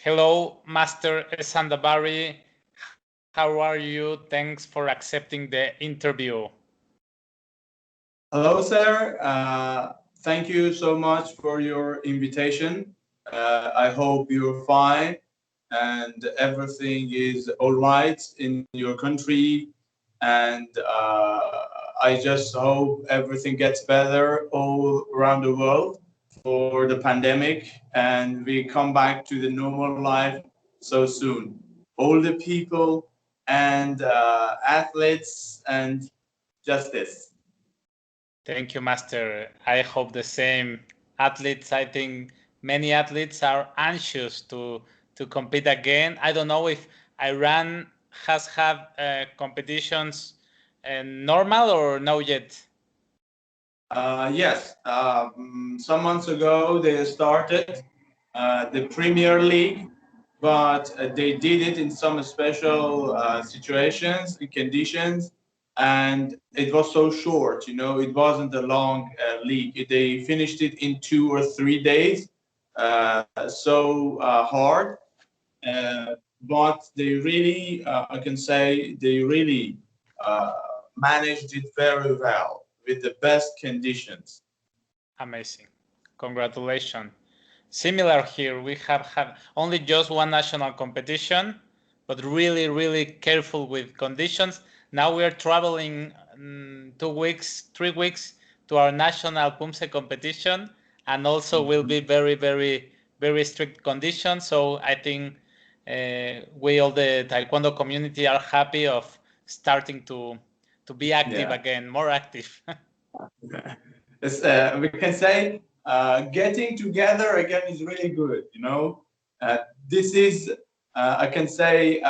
Hello, Master Ehsan Davari. How are you? Thanks for accepting the interview. Hello, sir. Thank you so much for your invitation. I hope you're fine and everything is all right in your country. And I just hope everything gets better all around the world for the pandemic and we come back to the normal life so soon. All the people and athletes and justice. Thank you, Master. I hope the same. Athletes, I think many athletes are anxious to compete again. I don't know if Iran has had competitions normal or no yet. Yes, some months ago they started the Premier League, but they did it in some special situations, conditions, and it was so short. It wasn't a long league. They finished it in 2 or 3 days, so hard. But they really, I can say, they really uh, managed it very well with the best conditions. Amazing. Congratulations. Similar here, we have had only just one national competition, but really, really careful with conditions. Now we are traveling 2 weeks, 3 weeks to our national PUMSE competition, and also will be very, very, very strict conditions. So I think we all the Taekwondo community are happy of starting to be active again, more active. We can say getting together again is really good. This is, I can say,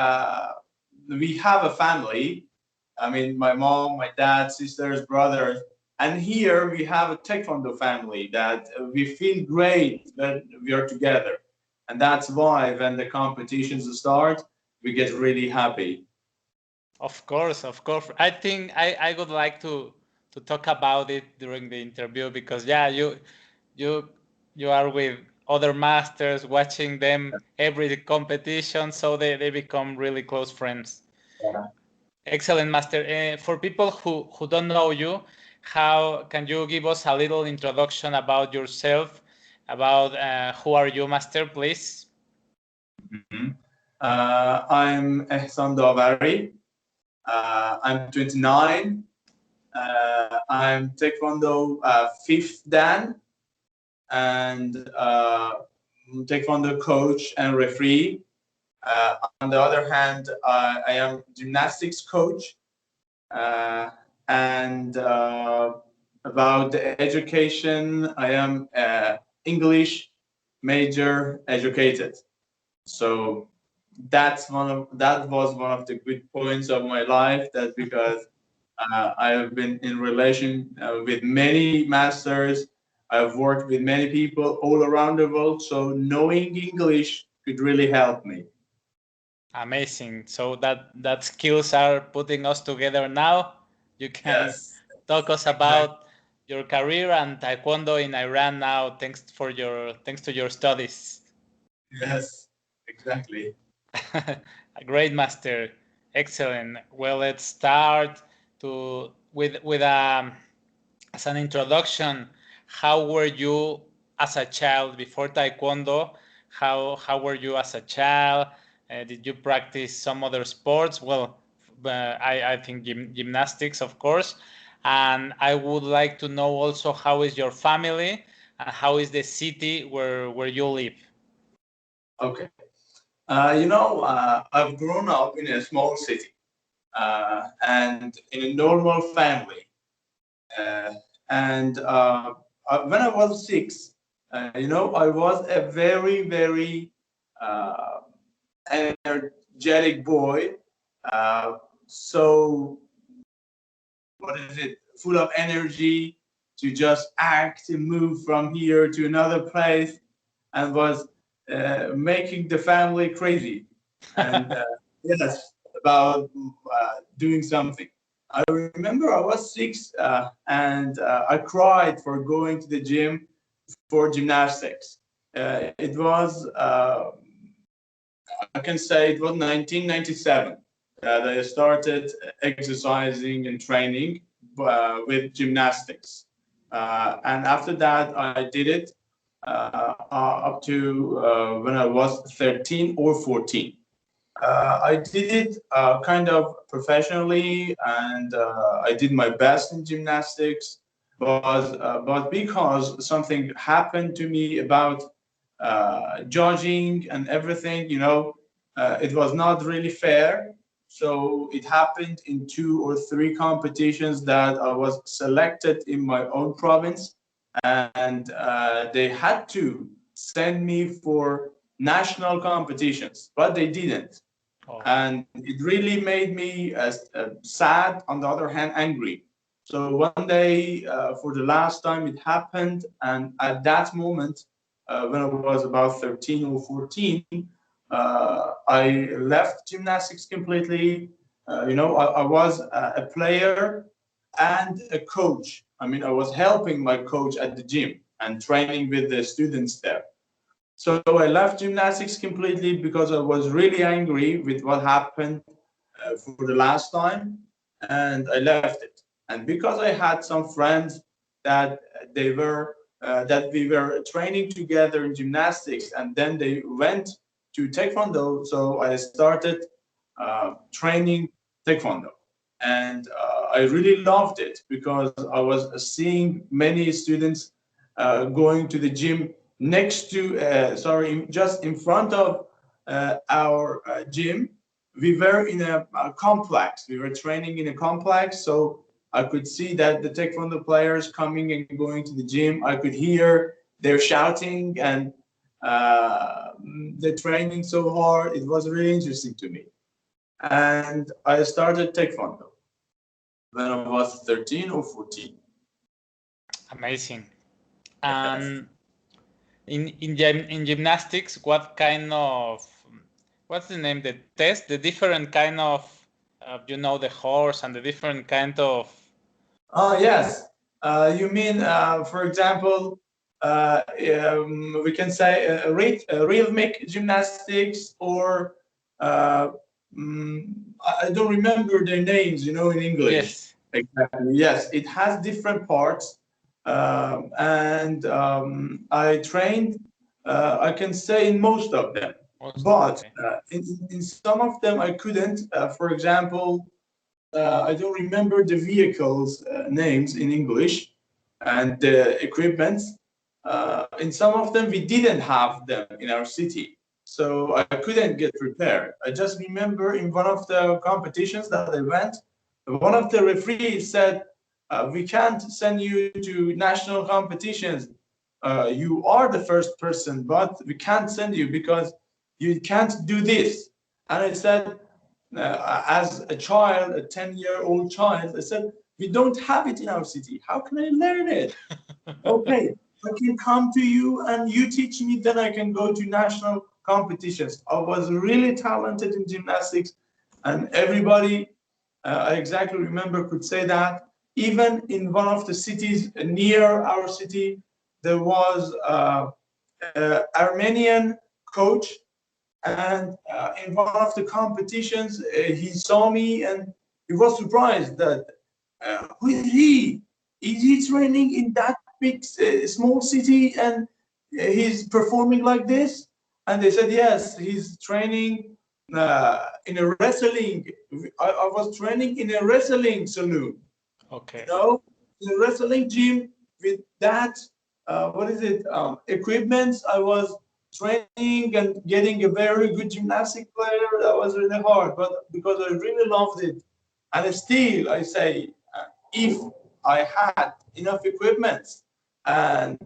we have a family. I mean, my mom, my dad, sisters, brothers, and here we have a Taekwondo family that we feel great when we are together. And that's why when the competitions start, we get really happy. Of course, of course. I think I would like to talk about it during the interview because yeah, you you are with other masters watching them every competition, so they become really close friends. Yeah. Excellent, Master. For people who don't know you, how can you give us a little introduction about yourself, about who are you, Master, please? Mhm. I'm Ehsan Davari. I'm 29. I'm Taekwondo fifth Dan and Taekwondo coach and referee. On the other hand, I am gymnastics coach. Uh, and about the education, I am English major educated. So that was one of the good points of my life. That because I have been in relation with many masters. I've worked with many people all around the world. So knowing English could really help me. Amazing. So that skills are putting us together now. You can Yes, talk us exactly. about your career and Taekwondo in Iran now. Thanks to your studies. Yes, exactly. A great, Master. Excellent. Well, let's start to with as an introduction. How were you as a child before Taekwondo? How were you as a child? Did you practice some other sports? Well, I think gymnastics, of course. And I would like to know also how is your family and how is the city where you live? Okay. I've grown up in a small city and in a normal family. Uh, and when I was 6, I was a very, very uh, energetic boy. So, what is it? Full of energy to just act and move from here to another place, and was making the family crazy. And yes, about doing something. I remember I was 6 and I cried for going to the gym for gymnastics. It was I can say it was 1997 that I started exercising and training with gymnastics. And after that, I did it up to when I was 13 or 14. I did it kind of professionally, and I did my best in gymnastics. But because something happened to me about judging and everything, it was not really fair. So it happened in 2 or 3 competitions that I was selected in my own province, and they had to send me for national competitions, but they didn't. Oh, And it really made me sad, on the other hand angry. So one day, for the last time, it happened, and at that moment, when I was about 13 or 14, I left gymnastics completely. I was a player and a coach. I mean, I was helping my coach at the gym and training with the students there. So I left gymnastics completely because I was really angry with what happened for the last time, and I left it. And because I had some friends that that we were training together in gymnastics, and then they went to Taekwondo, so I started training Taekwondo, and I really loved it because I was seeing many students going to the gym next to, just in front of our gym. We were in a complex. We were training in a complex, so I could see that the Taekwondo players coming and going to the gym. I could hear they're shouting and they're training so hard. It was really interesting to me. And I started Taekwondo when I was 13 or 14. amazing. Yes. And in gymnastics, what's the name? The test, the different kind of the horse and the different kind of. Oh, yes. You mean, for example, we can say rhythmic gymnastics, or uh, I don't remember their names, in English. Yes. Exactly. Yes, it has different parts. And I trained, I can say, in most of them. But Okay. in some of them, I couldn't. For example, I don't remember the vehicles names in English and the equipment. In some of them, we didn't have them in our city, so I couldn't get prepared. I just remember in one of the competitions that I went, one of the referees said, "We can't send you to national competitions. You are the first person, but we can't send you because you can't do this." And I said, as a child, a 10-year-old child, I said, "We don't have it in our city. How can I learn it?" "Okay, I can come to you and you teach me, then I can go to national competitions." I was really talented in gymnastics, and everybody, I exactly remember, could say that. Even in one of the cities near our city, there was an Armenian coach, and in one of the competitions, he saw me and he was surprised that who is he? Is he training in that big, small city, and he's performing like this? And they said, yes, he's training in a wrestling. I was training in a wrestling saloon, Okay. in a wrestling gym with that, what is it, equipment. I was training and getting a very good gymnastic player. That was really hard, but because I really loved it. And still, I say, if I had enough equipment and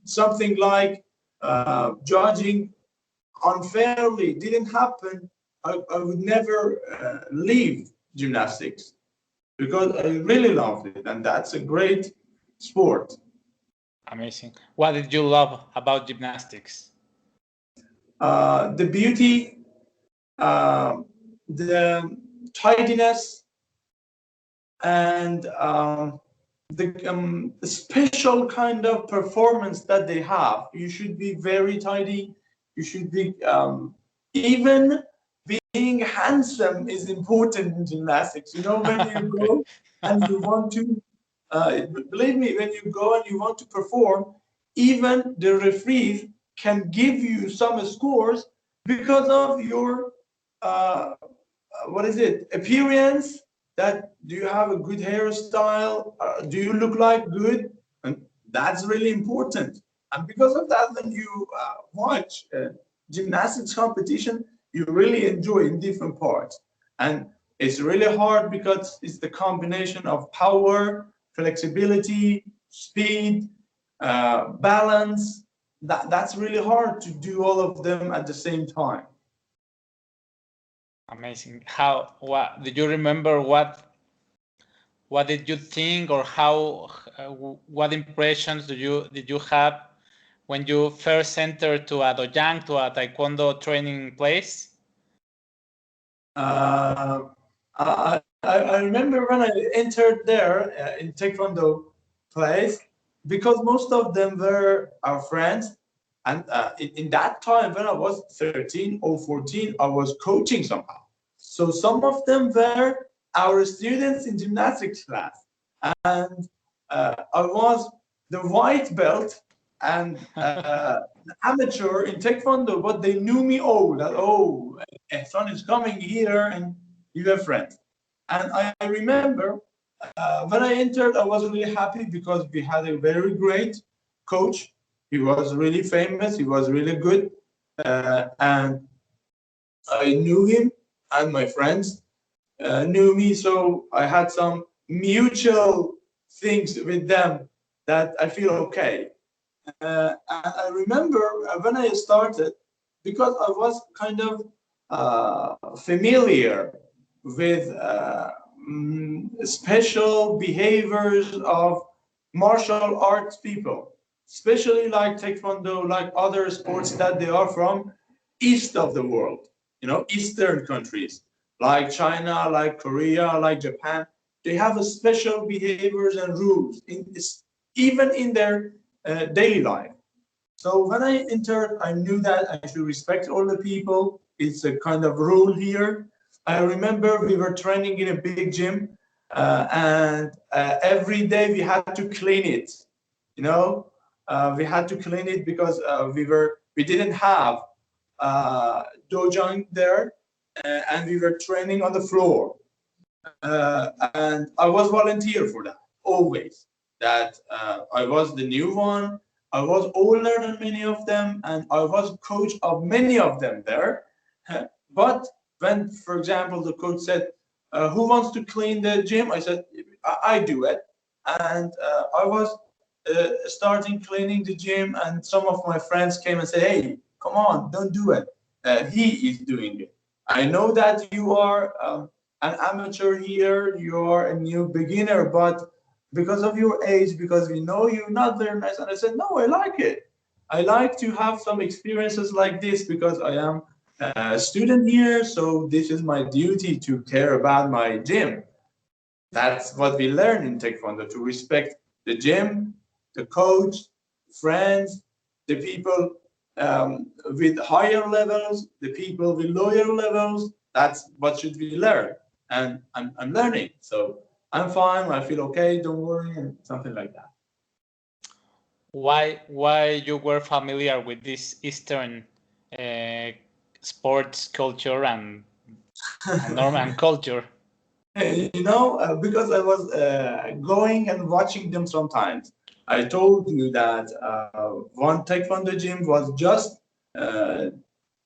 something like judging unfairly didn't happen, I would never leave gymnastics because I really loved it, and that's a great sport. Amazing. What did you love about gymnastics? The beauty, uh, the tidiness, and the special kind of performance that they have. You should be very tidy. You should be even being handsome is important in gymnastics. You know, when you go and you want to, believe me, when you go and you want to perform, even the referees can give you some scores because of your what is it, appearance. That do you have a good hairstyle, do you look like good, and that's really important. And because of that, when you watch gymnastics competition, you really enjoy in different parts. And it's really hard because it's the combination of power, flexibility, speed, balance. That's really hard to do all of them at the same time. Amazing. How, what did you remember? What did you think, or how? What impressions did you have when you first entered to a dojang, to a taekwondo training place? I remember when I entered there in Taekwondo place, because most of them were our friends. And in that time, when I was 13 or 14, I was coaching somehow. So some of them were our students in gymnastics class. And I was the white belt and amateur in Taekwondo, but they knew me that, Ehsan is coming here and you have friends. And I remember when I entered, I was really happy because we had a very great coach. He was really famous. He was really good. And I knew him, and my friends knew me. So I had some mutual things with them that I feel okay. And I remember when I started, because I was kind of familiar with special behaviors of martial arts people, especially like Taekwondo, like other sports that they are from east of the world, Eastern countries like China, like Korea, like Japan. They have a special behaviors and rules even in their daily life. So when I entered, I knew that I should respect all the people. It's a kind of rule here. I remember we were training in a big gym, and every day we had to clean it. We had to clean it because we didn't have dojang there, and we were training on the floor. And I was volunteer for that always. That I was the new one. I was older than many of them, and I was coach of many of them there. But when, for example, the coach said, "Who wants to clean the gym?" I said, "I do it," and I was starting cleaning the gym, and some of my friends came and said, "Hey, come on, don't do it. He is doing it. I know that you are an amateur here, you are a new beginner, but because of your age, because we know you're not very nice." And I said, "No, I like it. I like to have some experiences like this because I am a student here, so this is my duty to care about my gym." That's what we learn in Taekwondo, to respect the gym, the coach, friends, the people with higher levels, the people with lower levels. That's what should we learn. And I'm learning. So I'm fine. I feel okay. Don't worry. And something like that. Why you were familiar with this Eastern uh, sports culture and norm and culture? Because I was going and watching them sometimes. I told you that one Taekwondo gym was just uh,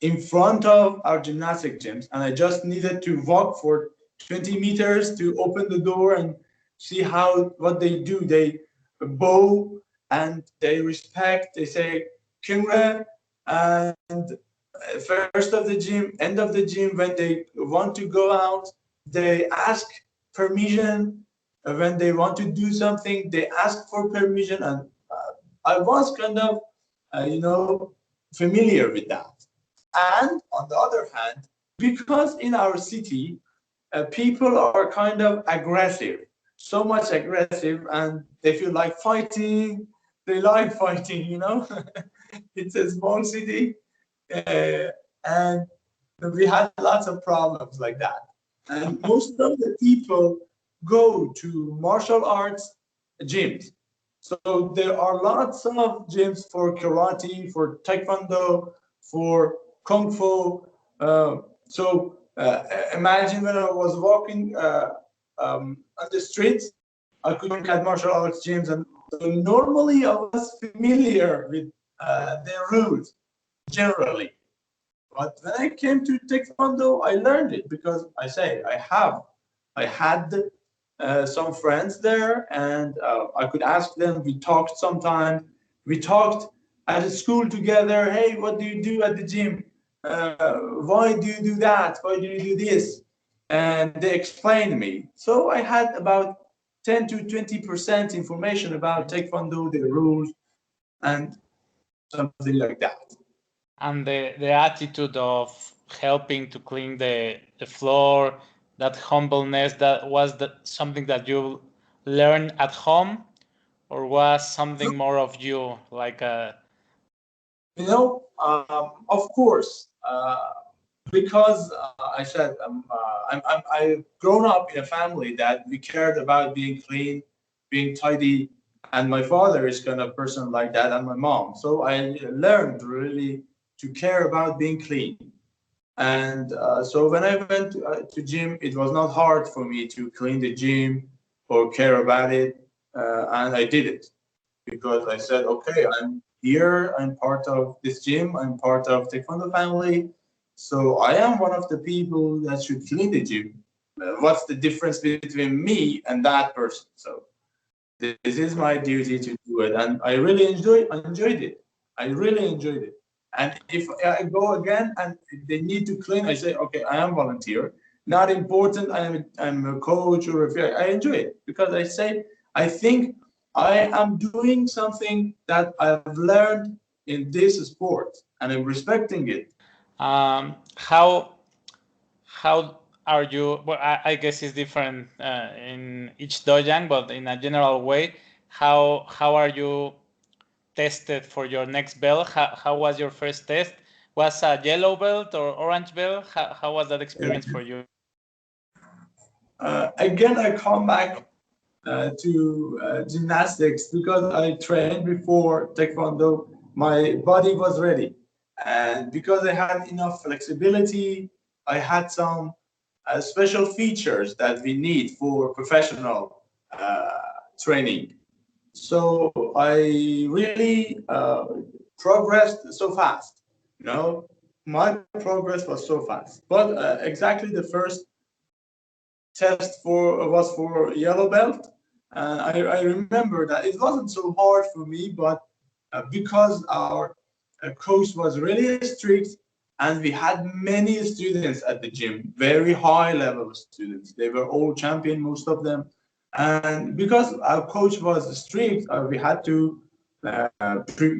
in front of our gymnastic gyms, and I just needed to walk for 20 meters to open the door and see what they do. They bow and they respect. They say "Kingre," and first of the gym, end of the gym, when they want to go out, they ask permission. When they want to do something, they ask for permission. And I was kind of, familiar with that. And on the other hand, because in our city, people are kind of aggressive, so much aggressive, and they feel like fighting. They like fighting. It's a small city. and we had lots of problems like that. And most of the people go to martial arts gyms. So there are lots of gyms for karate, for taekwondo, for kung fu. So imagine when I was walking on the streets, I could look at martial arts gyms, and so normally I was familiar with their rules generally. But when I came to Taekwondo, I learned it because I had some friends there, and I could ask them. We talked sometimes. We talked at the school together. Hey, what do you do at the gym? Why do you do that? Why do you do this? And they explained me. So I had about 10 to 20% information about Taekwondo, the rules, and something like that. And the attitude of helping to clean the floor, that humbleness, that was something that you learned at home, or was something more of you, like a... Of course, because I said I've grown up in a family that we cared about being clean, being tidy, and my father is kind of person like that, and my mom. So I learned really to care about being clean. And so when I went to gym, it was not hard for me to clean the gym or care about it, and I did it because I said, okay, I'm here, I'm part of this gym, I'm part of Taekwondo family, so I am one of the people that should clean the gym. What's the difference between me and that person? So this is my duty to do it, and I really enjoyed it. I really enjoyed it. And if I go again and they need to clean, I say, okay, I am volunteer. Not important. I'm a coach or a. I enjoy it because I say I think I am doing something that I've learned in this sport, and I'm respecting it. How are you? Well, I guess it's different in each dojang, but in a general way, how are you tested for your next belt? How was your first test? Was a yellow belt or orange belt? How was that experience for you? Again, I come back to gymnastics because I trained before Taekwondo. My body was ready, and because I had enough flexibility, I had some special features that we need for professional training. So I really progressed so fast. My progress was so fast. But exactly the first test was for yellow belt. I remember that it wasn't so hard for me, but because our coach was really strict, and we had many students at the gym, very high level students. They were all champion, most of them. And because our coach was strict, we had to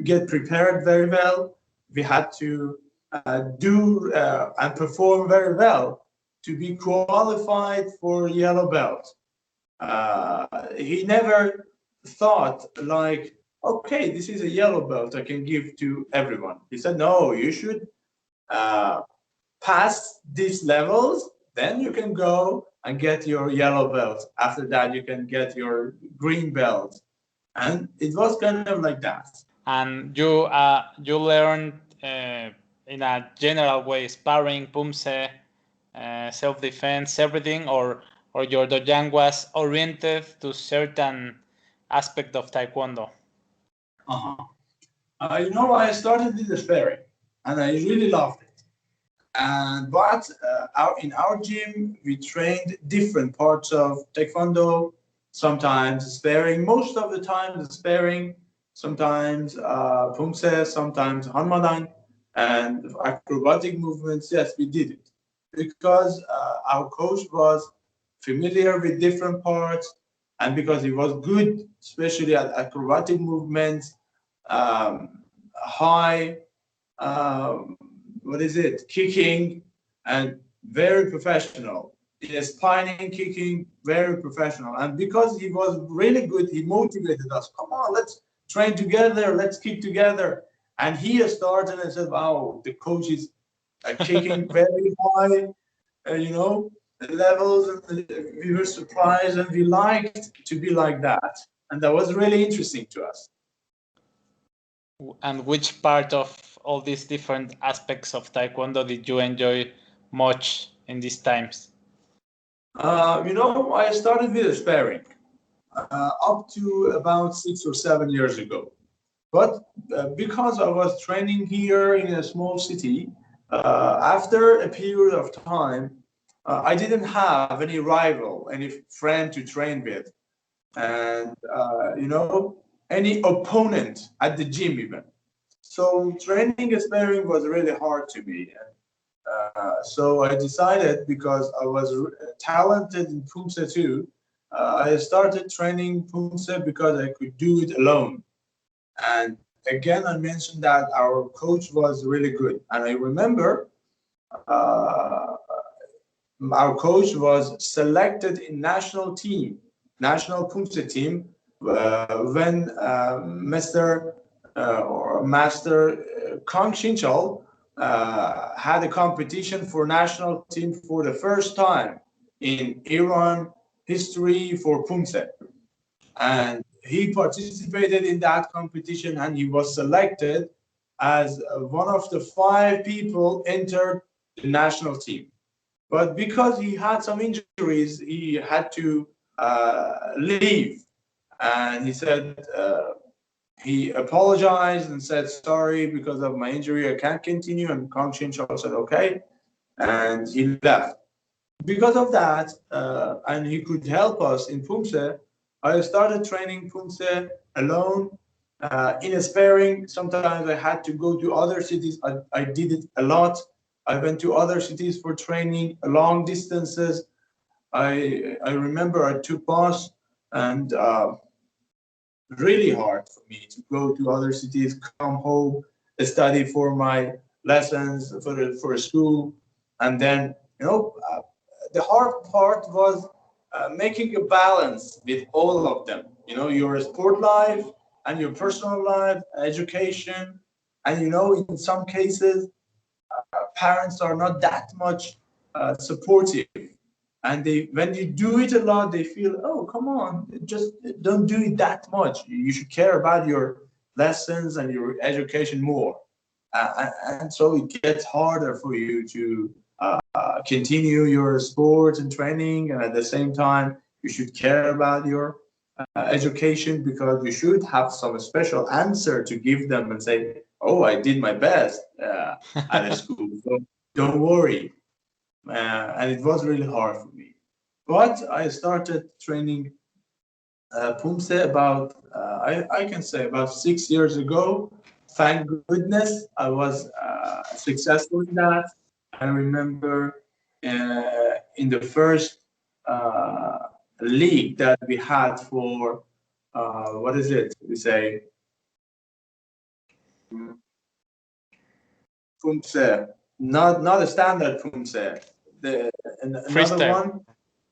get prepared very well. We had to do and perform very well to be qualified for yellow belt. He never thought like, okay, this is a yellow belt I can give to everyone. He said, no, you should uh, pass these levels, then you can go and get your yellow belt. After that, you can get your green belt. And it was kind of like that. And you learned in a general way, sparring, pumse, self-defense, everything, or your dojang was oriented to certain aspect of Taekwondo? Uh-huh. I started with the sparring, and I really loved it. But in our gym, we trained different parts of Taekwondo. Sometimes sparring, most of the time the sparring. Sometimes pumse, sometimes hanmadan, and acrobatic movements. Yes, we did it because our coach was familiar with different parts, and because he was good, especially at acrobatic movements, high what is it? Kicking, and very professional. Spinning, kicking, very professional. And because he was really good, he motivated us. Come on, let's train together. Let's kick together. And he started and said, wow, the coach is kicking very high, levels. And we were surprised and we liked to be like that. And that was really interesting to us. And which part of all these different aspects of Taekwondo did you enjoy much in these times? I started with sparring up to about 6 or 7 years ago. But because I was training here in a small city, after a period of time, I didn't have any rival, any friend to train with, and any opponent at the gym even. So training and sparring was really hard to me. So I decided, because I was talented in Pumse too, I started training Pumse because I could do it alone. And again, I mentioned that our coach was really good. And I remember uh, our coach was selected in national Pumse team, when Mr. Or Master Kang Shinchol had a competition for national team for the first time in Iran history for Pumse. And he participated in that competition and he was selected as one of the 5 people entered the national team. But because he had some injuries, he had to leave. And he said, he apologized and said, sorry, because of my injury, I can't continue. And Kang Shin-chol said, okay. And he left. Because of that, and he could help us in Pumse, I started training Pumse alone, in a sparring. Sometimes I had to go to other cities. I did it a lot. I went to other cities for training long distances. I remember I took bus, and really hard for me to go to other cities, come home, study for my lessons for school, and then the hard part was making a balance with all of them. Your sport life and your personal life, education, and in some cases, parents are not that much supportive, and they when you do it a lot, they feel, oh, come on, just don't do it that much. You should care about your lessons and your education more. And so it gets harder for you to continue your sports and training, and at the same time you should care about your education, because you should have some special answer to give them and say, oh, I did my best at a school, so don't worry. And it was really hard for me. But I started training Pumse about, I can say, about 6 years ago. Thank goodness I was successful in that. I remember in the first league that we had for, what is it? We say Pumse, not a standard Pumse. Another Freestyle. one,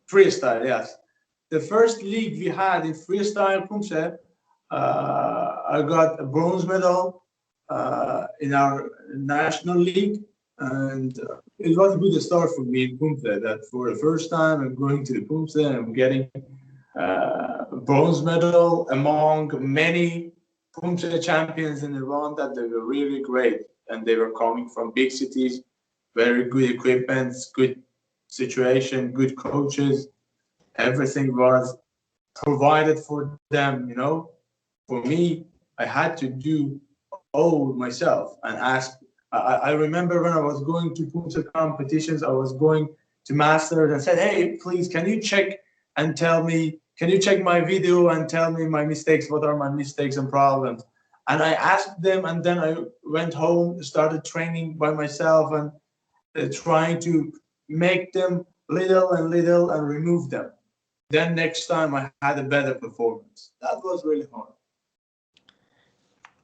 freestyle, yes. The first league we had in freestyle Pumse, I got a bronze medal in our national league, and it was a good start for me in Pumse. That for the first time I'm going to the Pumse and I'm getting a bronze medal among many Pumse champions in Iran. That they were really great, and they were coming from big cities, very good equipments, good situation, good coaches. Everything was provided for them. For me, I had to do all myself and ask. I remember when I was going to Punta competitions, I was going to masters and said, hey, please, can you check and tell me, can you check my video and tell me my mistakes, what are my mistakes and problems? And I asked them, and then I went home, started training by myself, and trying to make them little and remove them. Then next time I had a better performance. That was really hard.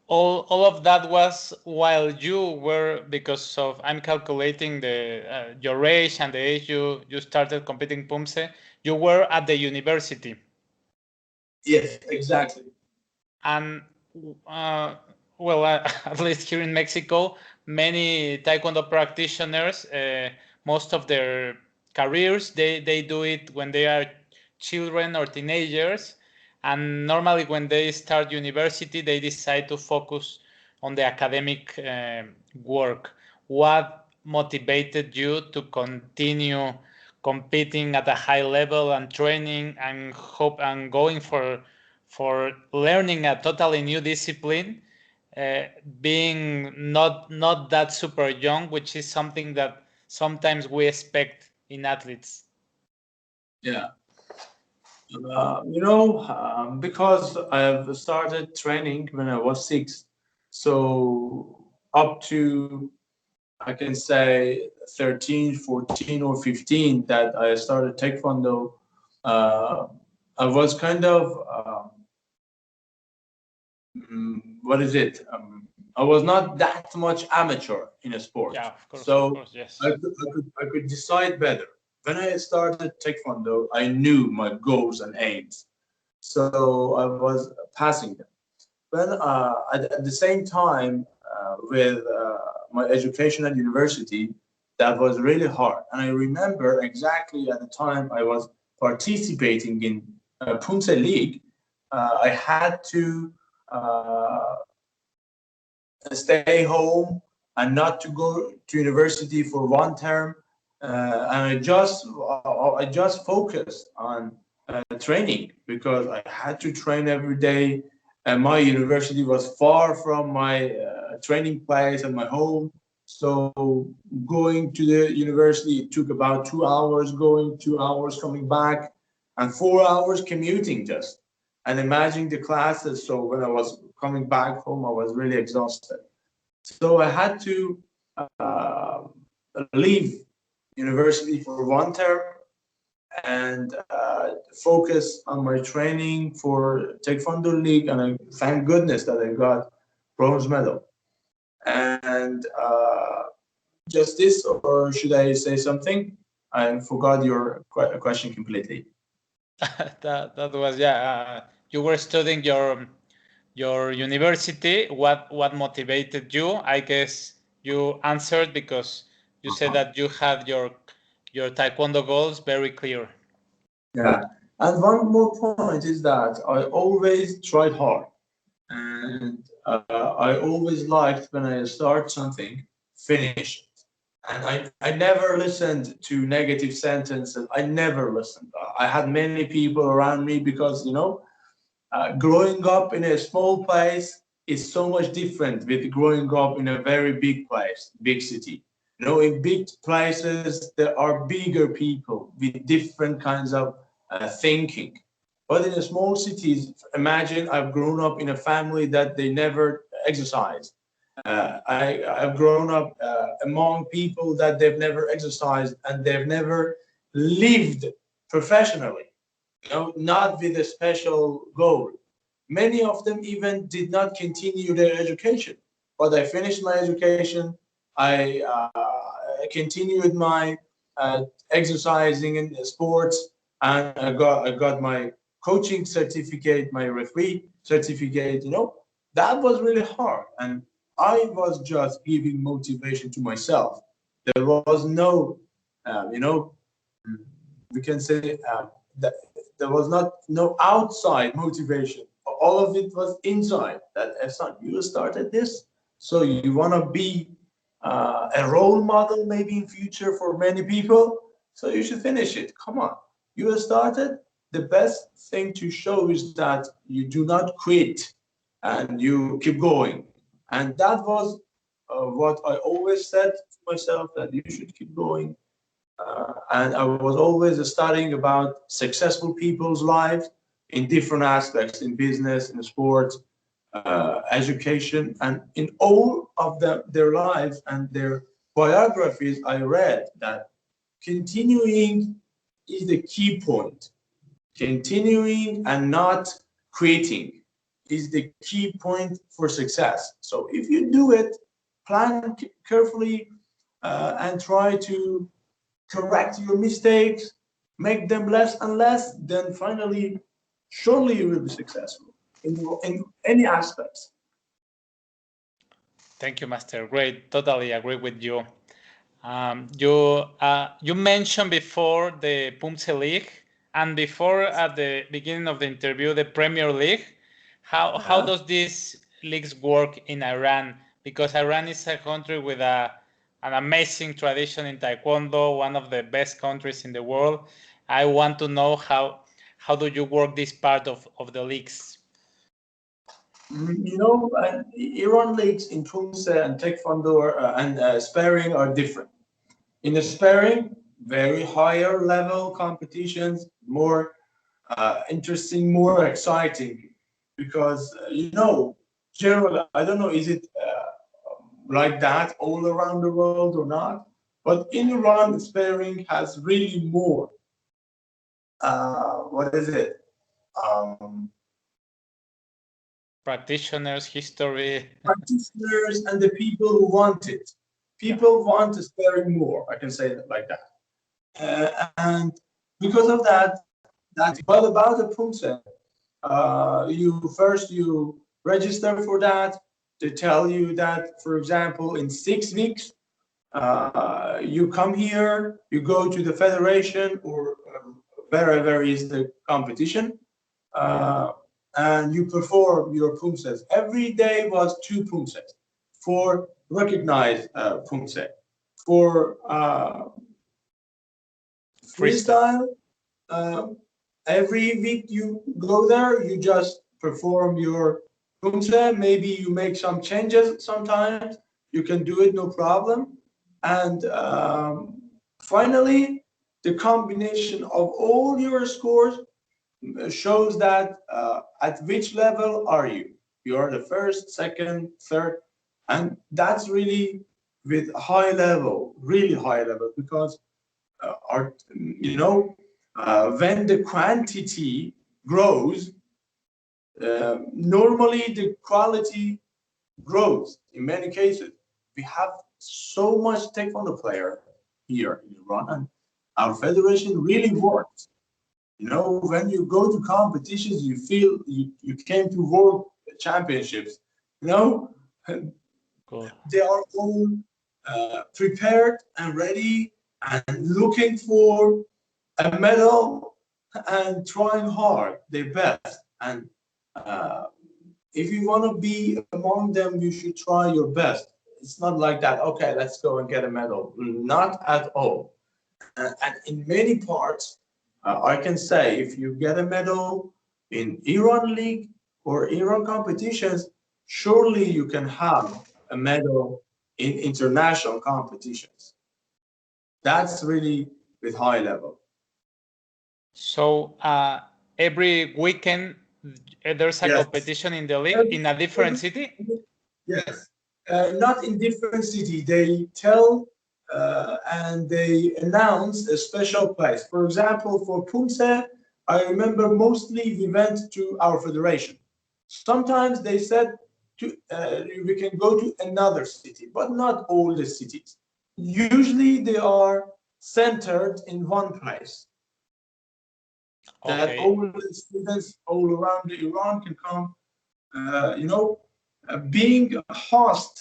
All of that was while you were, because of, I'm calculating the your age and the age you started competing Pumse, you were at the university. Yes, exactly. And Well, at least here in Mexico, many Taekwondo practitioners, most of their careers, they do it when they are children or teenagers. And normally when they start university, they decide to focus on the academic work. What motivated you to continue competing at a high level and training and hope and going for learning a totally new discipline, uh, being not that super young, which is something that sometimes we expect in athletes. Yeah. Because I've started training when I was 6, so up to, I can say, 13, 14, or 15 that I started Taekwondo, uh, I was kind of, what is it? I was not that much amateur in a Yeah, sport, of so course, yes. I could decide better. When I started Taekwondo, I knew my goals and aims, so I was passing them. But at the same time, with my education at university, that was really hard. And I remember exactly at the time I was participating in Punce League, I had to uh, stay home and not to go to university for one term. And I just focused on training because I had to train every day, and my university was far from my training place and my home. So going to the university, it took about 2 hours going, 2 hours coming back, and 4 hours commuting just. And imagine the classes. So when I was coming back home, I was really exhausted. So I had to uh, leave university for one term and focus on my training for Taekwondo League. And I thank goodness that I got bronze medal. And just this, or should I say something? I forgot your question completely. That was, yeah. You were studying your university. What motivated you? I guess you answered because you said Uh-huh. that you had your taekwondo goals very clear. Yeah. And one more point is that I always tried hard. And I always liked when I start something, finish it. And I never listened to negative sentences. I never listened. I had many people around me because, growing up in a small place is so much different with growing up in a very big place, big city. In big places, there are bigger people with different kinds of thinking. But in the small cities, imagine I've grown up in a family that they never exercise. I've grown up among people that they've never exercised and they've never lived professionally, not with a special goal. Many of them even did not continue their education. But I finished my education. I continued my exercising in sports, and I got my coaching certificate, my referee certificate. That was really hard, and I was just giving motivation to myself. There was no, you know, we can say that there was not no outside motivation. All of it was inside. That Ehsan, you started this, so you want to be a role model maybe in future for many people. So you should finish it. Come on, you started. The best thing to show is that you do not quit and you keep going. And that was what I always said to myself, that you should keep going. And I was always studying about successful people's lives in different aspects, in business, in sports, education, and in all of their lives and their biographies. I read that continuing is the key point. Continuing and not quitting is the key point for success. So if you do it, plan carefully, and try to correct your mistakes, make them less and less, then finally, surely you will be successful in any aspects. Thank you, Master. Great. Totally agree with you. You mentioned before the Pumse League and before at the beginning of the interview the Premier League. How does these leagues work in Iran? Because Iran is a country with an amazing tradition in Taekwondo, one of the best countries in the world. I want to know how do you work this part of the leagues? You know, Iran leagues in Pumse and Taekwondo and sparring are different. In the sparring, very higher level competitions, more interesting, more exciting, because you know, generally, I don't know, is it like that all around the world or not? But in Iran, sparring has really more. What is it? Um, Practitioners, history. Practitioners and the people who want it. People want to sparring more. I can say that like that. And because of that, but about the Pumse, you register for that. They tell you that, for example, in 6 weeks, you come here, you go to the federation or wherever is the competition, uh, and you perform your Pumses. Every day was 2 Pumses for recognized Pumse. For freestyle, uh, every week you go there, you just perform your Pumse. Maybe you make some changes sometimes. You can do it, no problem. And finally, the combination of all your scores shows that at which level are you? You are the first, second, third, and that's really with high level, really high level, because are when the quantity grows, normally the quality grows. In many cases, we have so much taekwondo player here in Iran, and our federation really works. You know, when you go to competitions, you feel you came to world championships. You know, Cool. they are all prepared and ready and looking for a medal and trying hard their best. And uh, if you want to be among them, you should try your best. It's not like that. Okay, let's go and get a medal. Not at all. And in many parts, I can say if you get a medal in Iran League or Iran competitions, surely you can have a medal in international competitions. That's really with high level. So every weekend there's a Yes. competition in the league in a different city? Yes. Not in different city. They tell and they announce a special place. For example, for Pumse, I remember mostly we went to our federation. Sometimes they said we can go to another city, but not all the cities. Usually they are centered in one place. That Okay. all the students all around Iran can come. Being a host,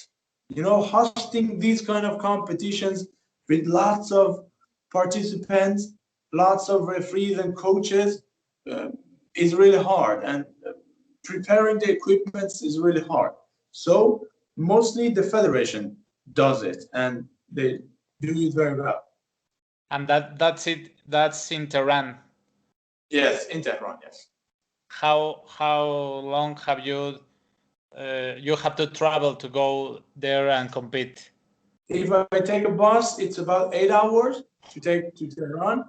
hosting these kind of competitions with lots of participants, lots of referees and coaches uh, is really hard, and preparing the equipment is really hard. So mostly the federation does it, and they do it very well. And that's it. That's in Tehran. Yes, in Tehran, yes. How long have you have to travel to go there and compete? If I take a bus, it's about 8 hours to take to Tehran.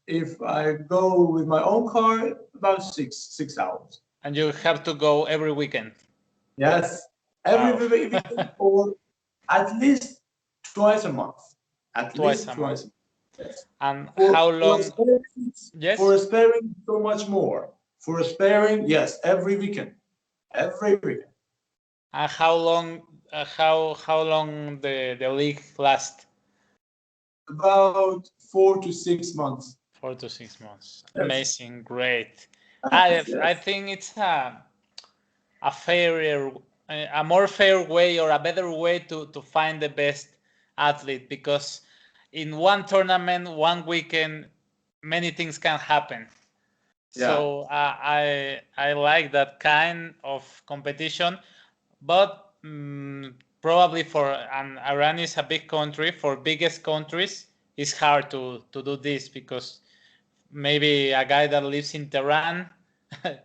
If I go with my own car, about six hours. And you have to go every weekend. Yes, Wow. every weekend or at least twice a month. At Twice least a twice. month. Yes. And For how for long? sparing, Yes. for sparing, so much more. For sparing, yes, every weekend. Every weekend. And how long? How long the league last? About 4 to 6 months. 4 to 6 months. Yes. Amazing, great. I Yes. think it's a fairer a more fair way or a better way to find the best athlete, because in one tournament, one weekend, many things can happen. Yeah. So I like that kind of competition, but probably for, and Iran is a big country, for biggest countries it's hard to do this, because maybe a guy that lives in Tehran,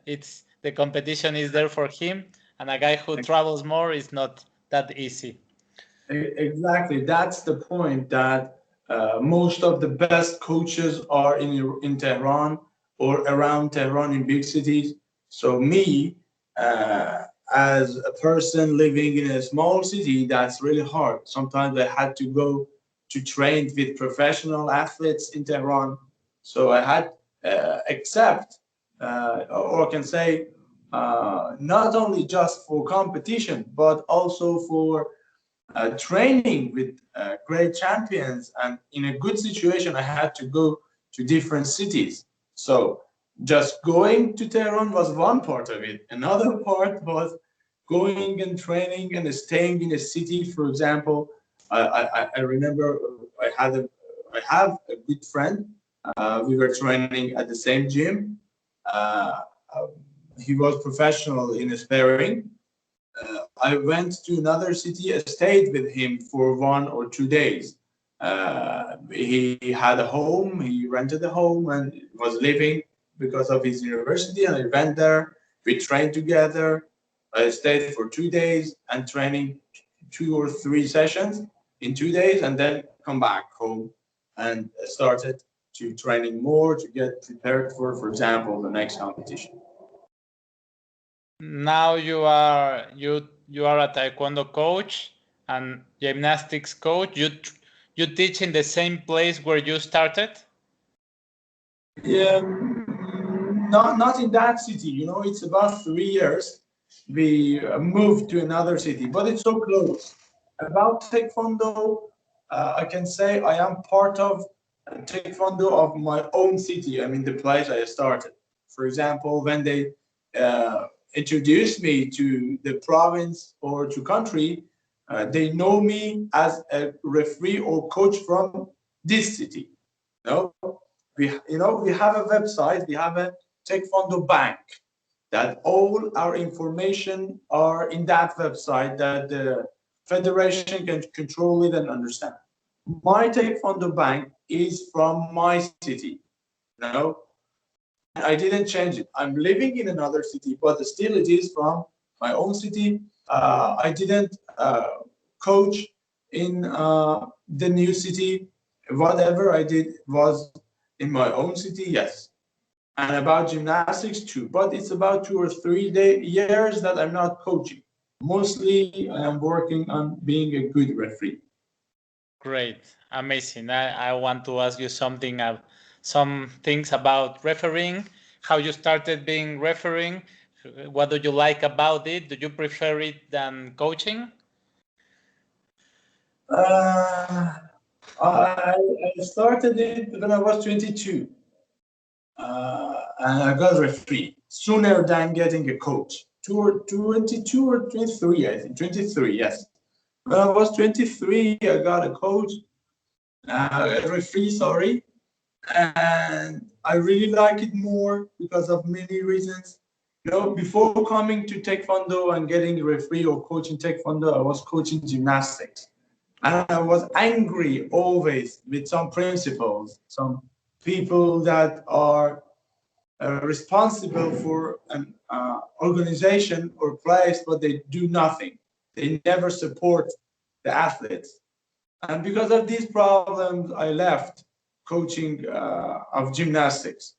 it's the competition is there for him, and a guy who travels more is not that easy. Exactly. That's the point, that most of the best coaches are in Tehran or around Tehran in big cities. So me, as a person living in a small city, that's really hard. Sometimes I had to go to train with professional athletes in Tehran. So I had accept, or I can say, not only just for competition, but also for training with great champions. And in a good situation, I had to go to different cities. So just going to Tehran was one part of it. Another part was going and training and staying in a city. For example, I remember I have a good friend. We were training at the same gym. Uh, uh, he was professional in sparring. I went to another city, I stayed with him for 1 or 2 days. He had a home, he rented a home and was living because of his university. And I went there, we trained together. I stayed for 2 days and training 2 or 3 sessions in 2 days, and then come back home and started to training more to get prepared for example, the next competition. Now you are a Taekwondo coach and gymnastics coach. You teach in the same place where you started? Yeah, not in that city. It's about 3 years. We moved to another city, but it's so close. About Taekwondo, I can say I am part of Taekwondo of my own city. I mean, the place I started. For example, when they introduced me to the province or to country, they know me as a referee or coach from this city. No, we have a website, we have a Taekwondo bank, that all our information are in that website, that the federation can control it and understand. My Taekwondo bank is from my city, and I didn't change it. I'm living in another city, but still it is from my own city. I didn't coach in the new city. Whatever I did was in my own city, yes. And about gymnastics too, but it's about 2 or 3 years that I'm not coaching. Mostly I am working on being a good referee. Great, amazing. I want to ask you something, some things about refereeing, how you started being refereeing. What do you like about it? Do you prefer it than coaching? Uh, I started it when I was 22, and I got a referee sooner than getting a coach. 22 or 23, I think. 23, yes. When I was 23, I got a coach, a referee, sorry, and I really like it more because of many reasons. Before coming to Taekwondo and getting a referee or coaching Taekwondo, I was coaching gymnastics. And I was angry always with some principals, some people that are responsible for an organization or place, but they do nothing. They never support the athletes. And because of these problems, I left coaching of gymnastics.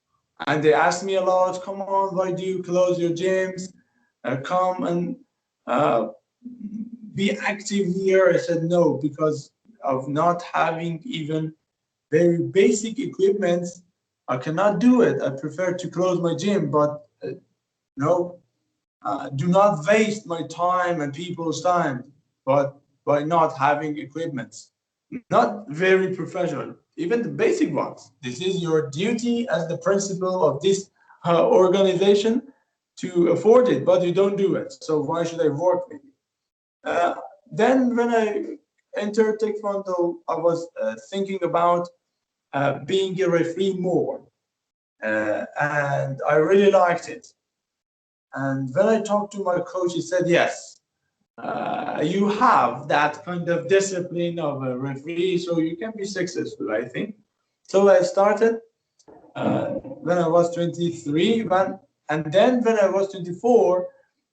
And they asked me a lot, come on, why do you close your gyms? Come and uh, be active here. I said no, because of not having even very basic equipment. I cannot do it. I prefer to close my gym, but no, do not waste my time and people's time, but by not having equipment. Not very professional, even the basic ones. This is your duty as the principal of this organization to afford it, but you don't do it. So why should I work with you? Uh, then when I entered Taekwondo, I was thinking about being a referee more, and I really liked it. And when I talked to my coach, he said, "Yes, you have that kind of discipline of a referee, so you can be successful, I think." So I started when I was 23, and then when I was 24,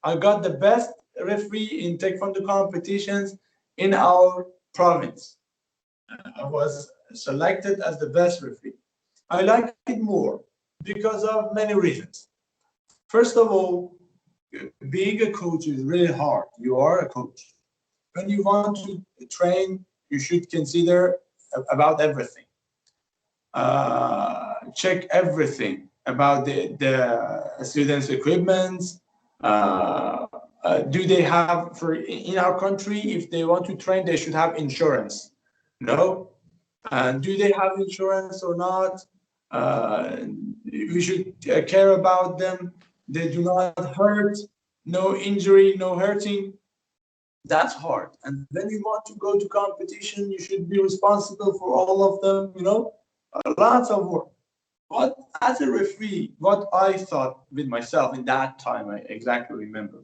I got the best referee in Taekwondo competitions in our province. I was selected as the best referee. I like it more because of many reasons. First of all, being a coach is really hard. You are a coach. When you want to train, you should consider about everything. Check everything about the students' equipment. Do they have, for in our country, if they want to train, they should have insurance. No, and do they have insurance or not? Uh, we should care about them. They do not hurt, no injury, no hurting. That's hard. And when you want to go to competition, you should be responsible for all of them, lots of work. But as a referee, what I thought with myself in that time, I exactly remember.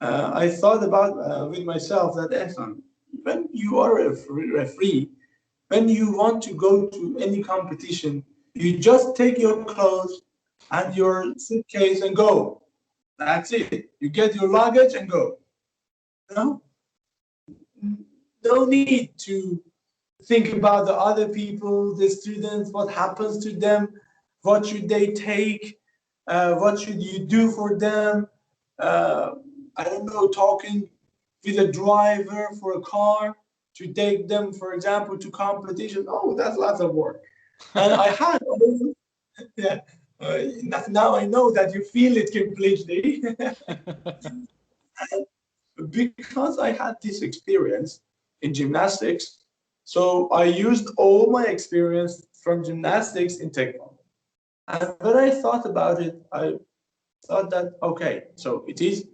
I thought about with myself that Ehsan, when you are a referee, when you want to go to any competition, you just take your clothes and your suitcase and go. That's it. You get your luggage and go. No, no need to think about the other people, the students, what happens to them, what should they take, what should you do for them. Uh, I don't know, talking with a driver for a car to take them, for example, to competition. Oh, that's lots of work. And I had, yeah, now I know that you feel it completely. Because I had this experience in gymnastics, so I used all my experience from gymnastics in Taekwondo. And when I thought about it, I thought that, okay, so it is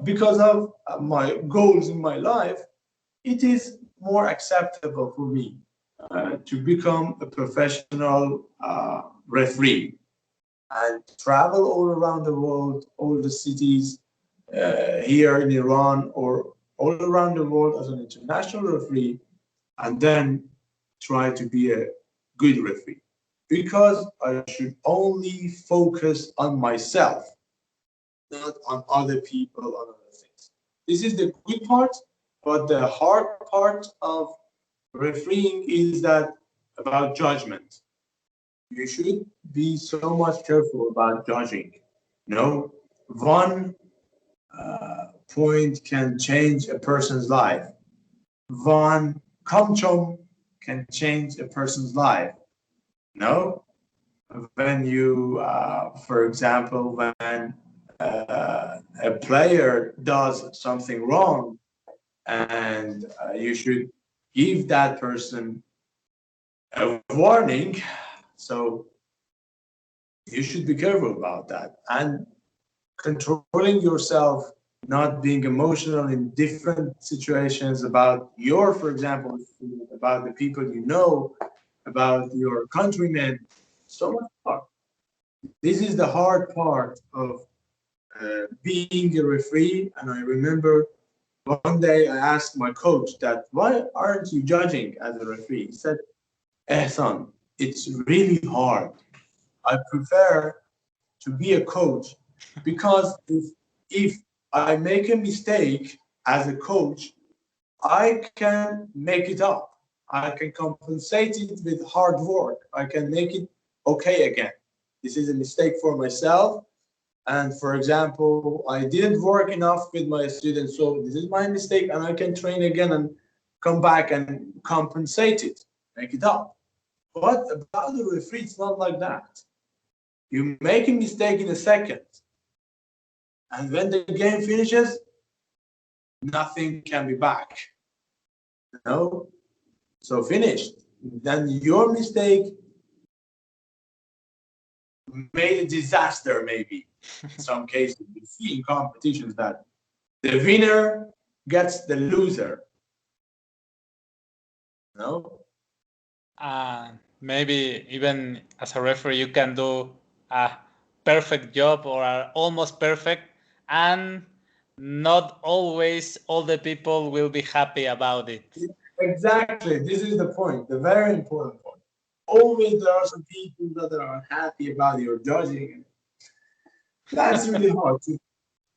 because of my goals in my life, it is more acceptable for me to become a professional referee and travel all around the world, all the cities here in Iran or all around the world as an international referee, and then try to be a good referee. Because I should only focus on myself, not on other people, on other things. This is the good part, but the hard part of refereeing is that about judgment. You should be so much careful about judging. No, one point can change a person's life. One kamchom can change a person's life. No, when you, for example, when a player does something wrong, and you should give that person a warning. So you should be careful about that and controlling yourself, not being emotional in different situations about your, for example, about the people you know, about your countrymen. So much hard. This is the hard part of being a referee. And I remember one day I asked my coach that, why aren't you judging as a referee? He said, Ehsan, it's really hard. I prefer to be a coach because if I make a mistake as a coach, I can make it up. I can compensate it with hard work. I can make it okay again. This is a mistake for myself. And for example, I didn't work enough with my students, so this is my mistake, and I can train again and come back and compensate it, make it up. But about the referee, it's not like that. You make a mistake in a second, and when the game finishes, nothing can be back. No, so finished. Then your mistake made a disaster, maybe. In some cases, we see in competitions that the winner gets the loser. No? Maybe even as a referee, you can do a perfect job or almost perfect, and not always all the people will be happy about it. Exactly. This is the point, the very important point. Always there are some people that are unhappy about your judging. That's really hard to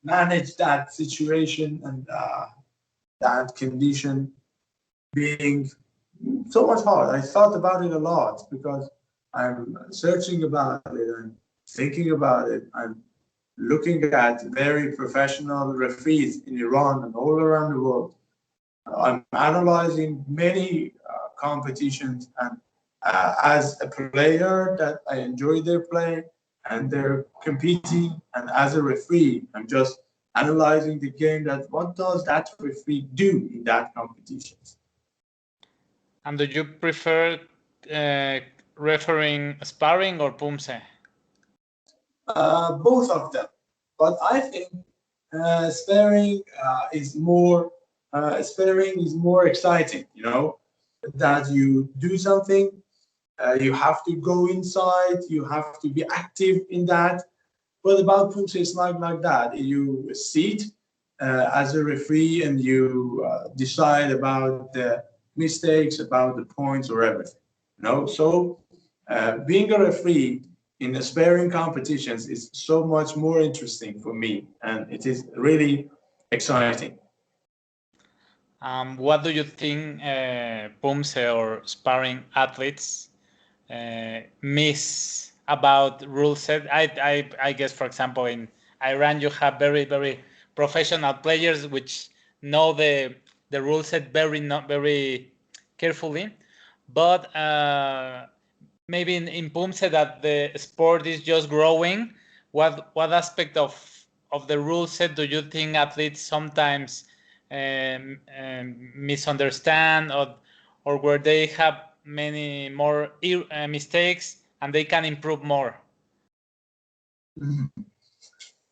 manage that situation and that condition being so much hard. I thought about it a lot because I'm searching about it and thinking about it. I'm looking at very professional referees in Iran and all around the world. I'm analyzing many competitions, and as a player, that I enjoy their play and they're competing, and as a referee, I'm just analyzing the game. That what does that referee do in that competition? And do you prefer refereeing sparring or pumse? Both of them, but I think sparring is more exciting. You know that you do something, you have to go inside, you have to be active in that. But about pumse, it's not like that. You sit as a referee and you decide about the mistakes, about the points, or everything. You know, so being a referee in the sparring competitions is so much more interesting for me, and it is really exciting. What do you think pumse or sparring athletes miss about rule set? I guess, for example, in Iran, you have very professional players which know the rule set not very carefully, but maybe in Pumse that the sport is just growing. What aspect of the rule set do you think athletes sometimes misunderstand, or where they have many more mistakes and they can improve more?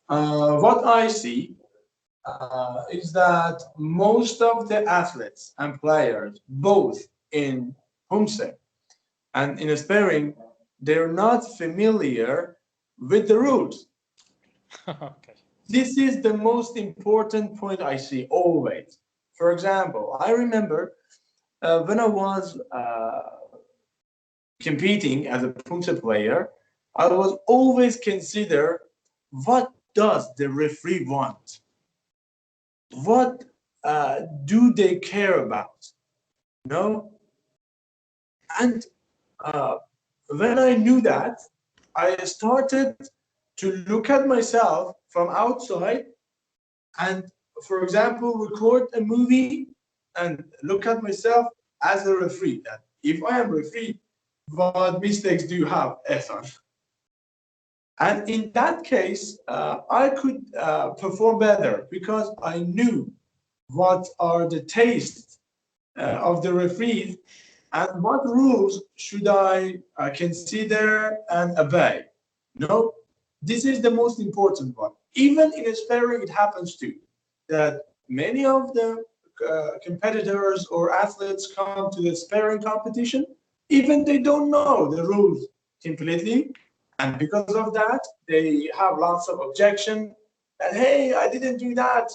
What I see is that most of the athletes and players, both in Humse and in sparring, they're not familiar with the rules. Okay. This is the most important point I see always. For example, I remember when I was competing as a Pumse player, I was always consider what does the referee want? What do they care about? No, and uh, when I knew that, I started to look at myself from outside and, for example, record a movie and look at myself as a referee. That if I am referee, what mistakes do you have, Ehsan? And in that case, I could perform better because I knew what are the tastes of the referees and what rules should I consider and obey. No, this is the most important one. Even in a sparring, it happens too that many of the competitors or athletes come to the sparring competition, even they don't know the rules completely, and because of that, they have lots of objection. That hey, I didn't do that.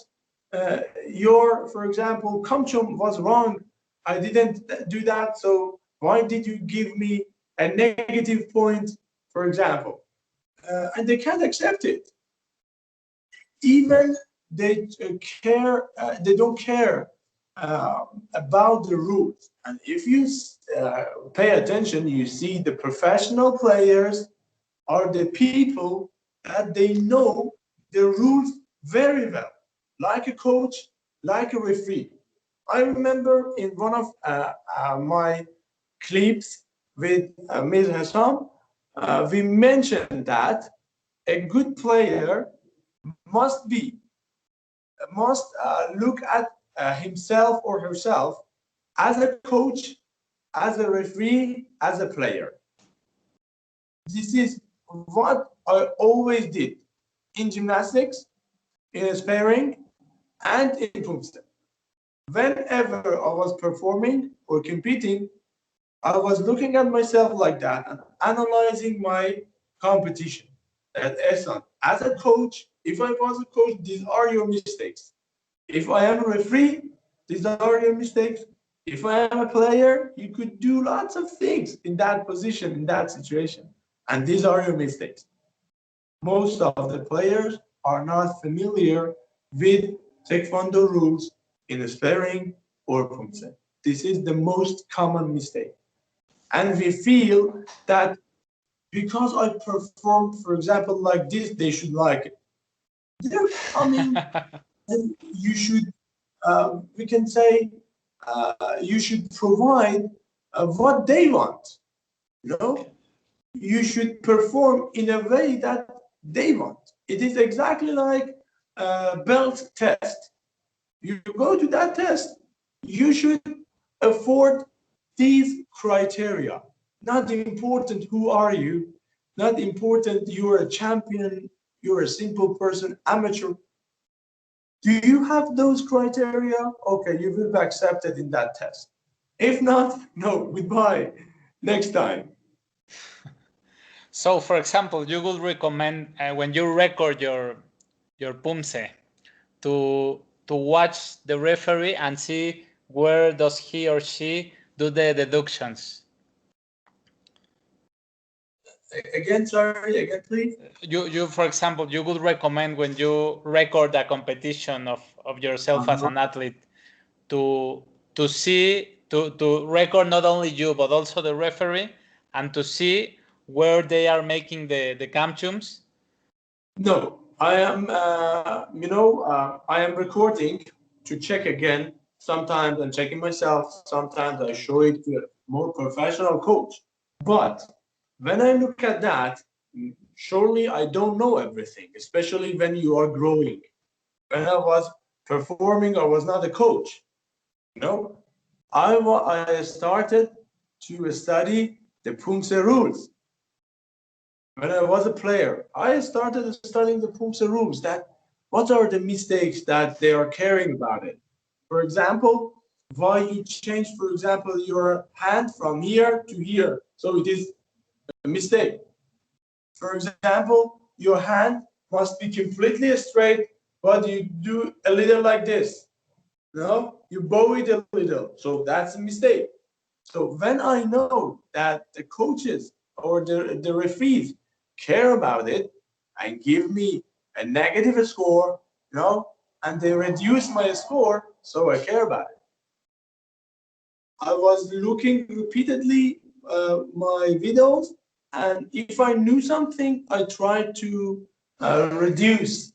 Your, for example, Kamchum was wrong. I didn't do that. So why did you give me a negative point, for example? And they can't accept it. Even they don't care about the rules. And if you pay attention, you see the professional players are the people that they know the rules very well, like a coach, like a referee. I remember in one of my clips with Ms. Hassam, we mentioned that a good player must look at himself or herself as a coach, as a referee, as a player. This is what I always did in gymnastics, in sparring, and in pump step. Whenever I was performing or competing, I was looking at myself like that and analyzing my competition. That Ehsan, as a coach, if I was a coach, these are your mistakes. If I am a referee, these are your mistakes. If I am a player, you could do lots of things in that position, in that situation. And these are your mistakes. Most of the players are not familiar with Taekwondo rules in sparring or Pumse. This is the most common mistake. And we feel that because I perform, for example, like this, they should like it. They're coming and you should, we can say, you should provide what they want. You know, you should perform in a way that they want. It is exactly like a belt test. You go to that test, you should afford these criteria. Not important who are you, not important you're a champion, you're a simple person, amateur. Do you have those criteria? Okay, you will be accepted in that test. If not, no, goodbye. Next time. So, for example, you would recommend when you record your pumse to watch the referee and see where does he or she do the deductions. Again, sorry, again, please. You for example, you would recommend when you record a competition of yourself as an athlete to see to record not only you but also the referee and to see where they are making the gamjeums. No, I am, I am recording to check again. Sometimes I'm checking myself. Sometimes I show it to a more professional coach. But when I look at that, surely I don't know everything, especially when you are growing. When I was performing, I was not a coach. No, I started to study the Pumse rules. When I was a player, I started studying the Pumse rules. That what are the mistakes that they are caring about it? For example, why you change, for example, your hand from here to here, so it is a mistake. For example, your hand must be completely straight, but you do a little like this. No, you bow it a little, so that's a mistake. So when I know that the coaches or the referees care about it and give me a negative score, and they reduce my score, so I care about it. I was looking repeatedly my videos, and if I knew something, I tried to reduce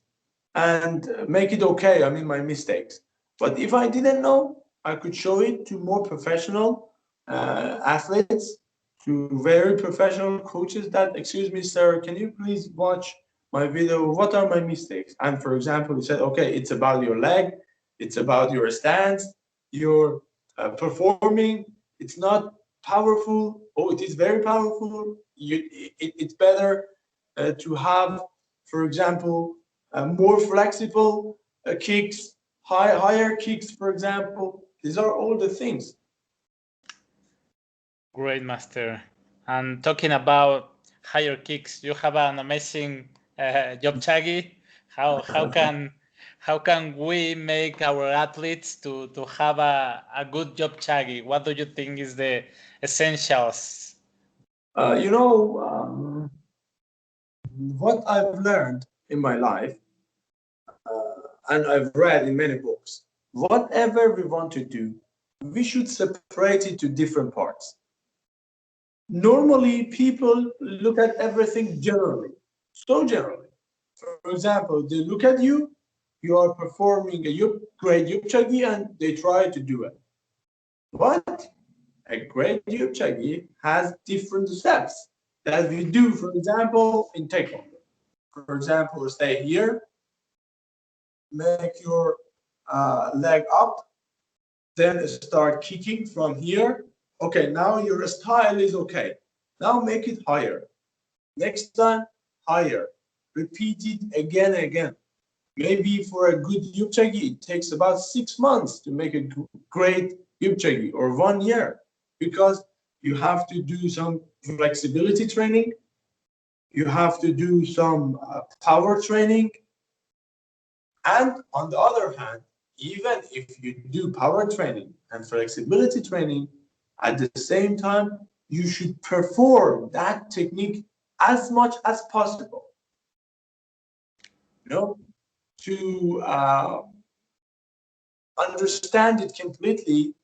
and make it okay. I mean, my mistakes. But if I didn't know, I could show it to more professional athletes, to very professional coaches that, excuse me, sir, can you please watch my video? What are my mistakes? And for example, he said, okay, it's about your leg, it's about your stance, your performing. It's not powerful. Oh, it is very powerful. It's better to have, for example, more flexible kicks, higher kicks, for example. These are all the things. Great, master. And talking about higher kicks, you have an amazing job, Chagi. How can we make our athletes to have a good job, Chagi? What do you think is the essentials? What I've learned in my life, and I've read in many books, whatever we want to do, we should separate it to different parts. Normally, people look at everything generally, so generally. For example, they look at you, you are performing a great yupchagi, and they try to do it. But a great yupchagi has different steps that we do, for example, in Taekwondo. For example, stay here, make your leg up, then start kicking from here. Okay, now your style is okay. Now make it higher. Next time, higher. Repeat it again and again. Maybe for a good yupchagi, it takes about 6 months to make a great yupchagi, or 1 year, because you have to do some flexibility training, you have to do some power training, and on the other hand, even if you do power training and flexibility training, at the same time, you should perform that technique as much as possible. You know, to understand it completely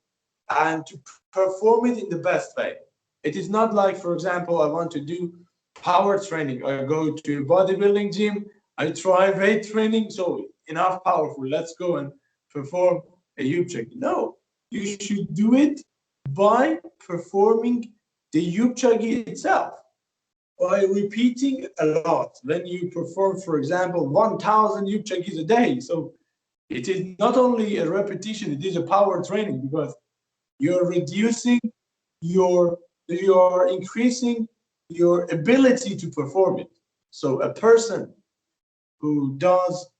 and to perform it in the best way. It is not like, for example, I want to do power training. I go to a bodybuilding gym, I try weight training, so enough powerful, let's go and perform a yupchagi. No, you should do it by performing the yupchagi itself, by repeating a lot. When you perform, for example, 1,000 yupchagis a day, so it is not only a repetition, it is a power training, because you're reducing you're increasing your ability to perform it. So a person who does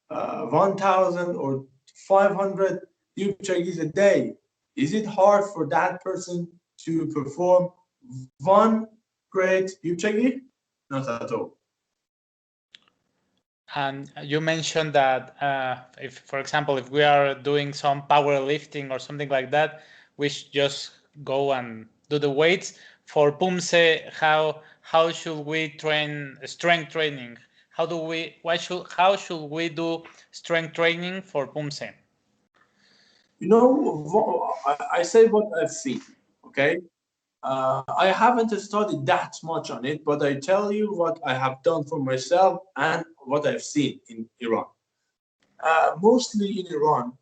1,000 or 500 yupchagis a day, is it hard for that person to perform one great yupchagi? Not at all. And you mentioned that if, for example, if we are doing some powerlifting or something like that, we should just go and do the weights. For Pumse, how should we train strength training? How should we do strength training for Pumse? You know, I say what I've seen, okay? I haven't studied that much on it, but I tell you what I have done for myself and what I've seen in Iran. Mostly in Iran,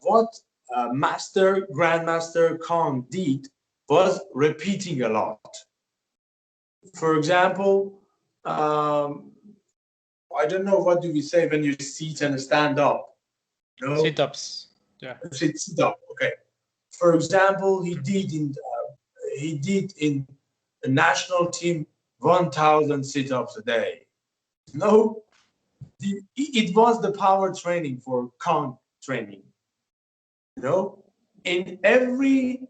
what Grandmaster Khan did was repeating a lot. For example, I don't know, what do we say when you sit and stand up? No? Sit-ups. Yeah. Sit up. Okay. For example, he did in the national team 1,000 sit-ups a day. No, it was the power training for Khan training. You know, in every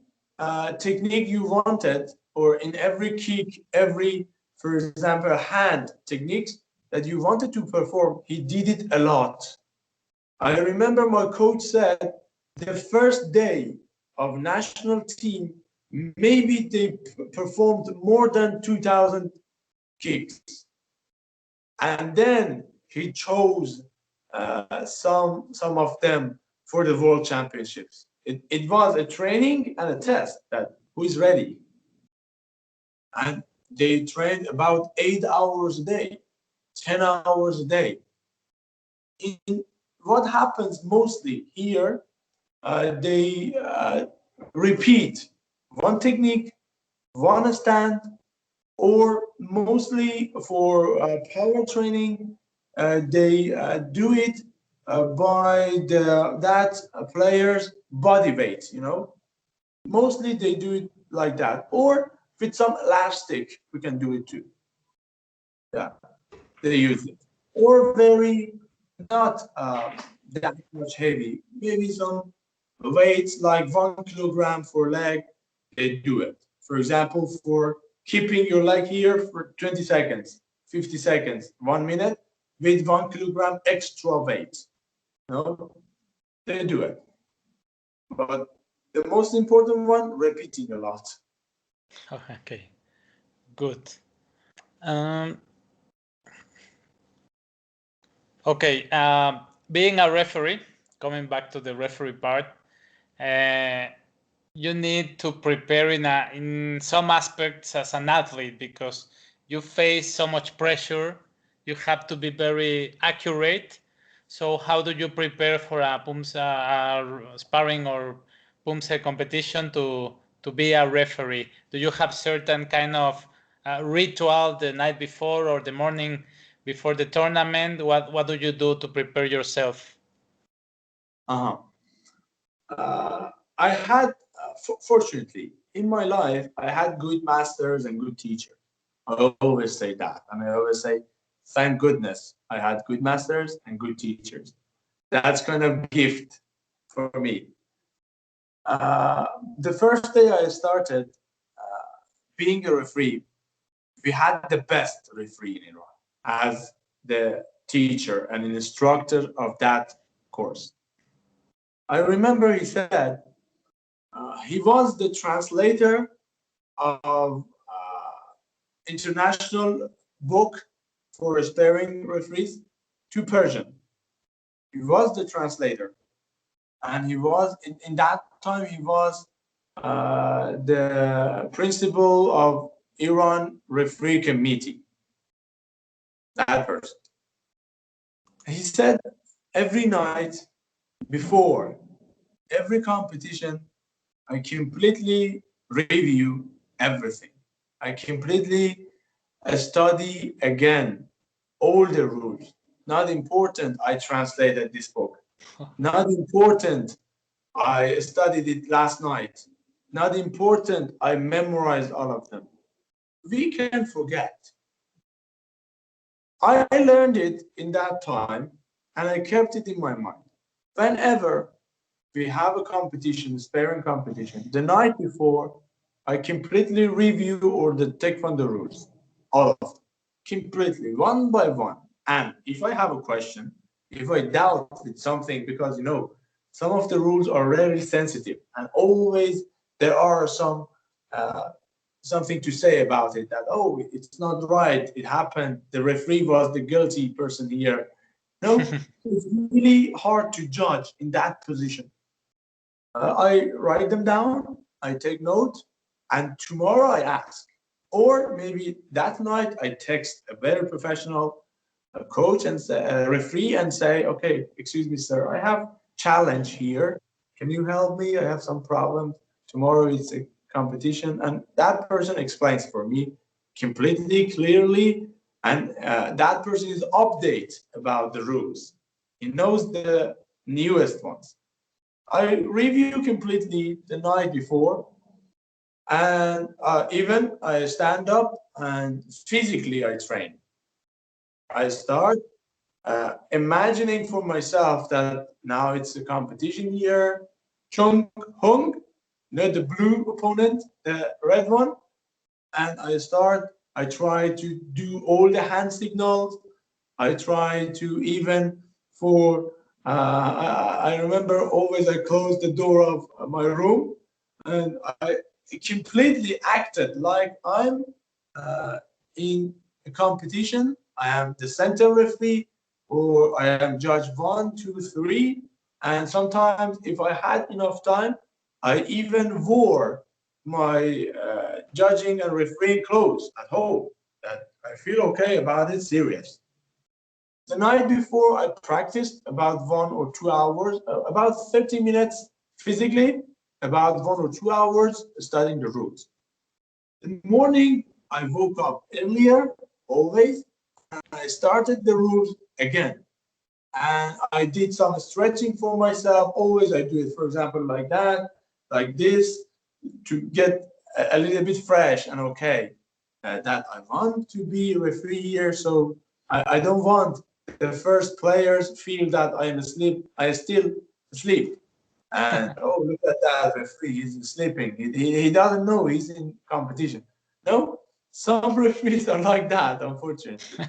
technique you wanted, or in every kick, every, for example, hand techniques that you wanted to perform, he did it a lot. I remember my coach said the first day of national team, maybe they performed more than 2,000 kicks. And then he chose some of them for the world championships. It was a training and a test that who is ready. And they trained about 8 hours a day, 10 hours a day. In what happens mostly here, they repeat one technique, one stand, or mostly for power training, they do it by that player's body weight. You know, mostly they do it like that, or with some elastic, we can do it too. Yeah, they use it, or very not that much heavy, maybe some weights like 1 kilogram for leg, they do it. For example, for keeping your leg here for 20 seconds, 50 seconds, 1 minute with 1 kilogram extra weight. No, they do it. But the most important one, repeating a lot. Okay, good. Um, okay, being a referee, coming back to the referee part, you need to prepare in some aspects as an athlete, because you face so much pressure. You have to be very accurate. So how do you prepare for a sparring or Pumse competition to be a referee? Do you have certain kind of ritual the night before or the morning before the tournament? What do you do to prepare yourself? Uh-huh. I had, fortunately, in my life, I had good masters and good teachers. I always say that. And I always say, thank goodness I had good masters and good teachers. That's kind of gift for me. The first day I started being a referee, we had the best referee in Iran as the teacher and an instructor of that course. I remember he said he was the translator of international book for sparring referees to Persian. He was the translator, and he was in that time he was the principal of Iran Referee Committee. That person. He said every night before every competition, I completely review everything. I completely study again all the rules. Not important, I translated this book. Not important, I studied it last night. Not important, I memorized all of them. We can forget. I learned it in that time and I kept it in my mind. Whenever we have a competition, sparring competition, the night before, I completely review all the Taekwondo rules, all of them, completely, one by one. And if I have a question, if I doubt with something, because some of the rules are very sensitive, and always there are some something to say about it, that it's not right, it happened, the referee was the guilty person here. No, it's really hard to judge in that position. I write them down, I take note, and tomorrow I ask. Or maybe that night I text a very professional coach and say, referee, and say, okay, excuse me, sir, I have challenge here. Can you help me? I have some problem. Tomorrow it's a competition. And that person explains for me completely, clearly, and that person is update about the rules. He knows the newest ones. I review completely the night before, and even I stand up and physically I train. I start imagining for myself that now it's a competition here. Chung Hung, the blue opponent, the red one, and I try to do all the hand signals. I try to even for I remember always I closed the door of my room and I completely acted like I'm in a competition. I am the center referee, or I am judge 1, 2, 3. And sometimes, if I had enough time, I even wore my judging and refereeing clothes at home. That I feel okay about it, serious. The night before, I practiced about 1 or 2 hours, about 30 minutes physically, about 1 or 2 hours studying the rules. In the morning, I woke up earlier, always, and I started the rules again. And I did some stretching for myself. Always I do it, for example, like that, like this, to get a little bit fresh and okay. That I want to be a referee here, so I don't want the first players feel that I am asleep. I am still asleep. And look at that referee, he's sleeping. He doesn't know he's in competition. No, some referees are like that, unfortunately.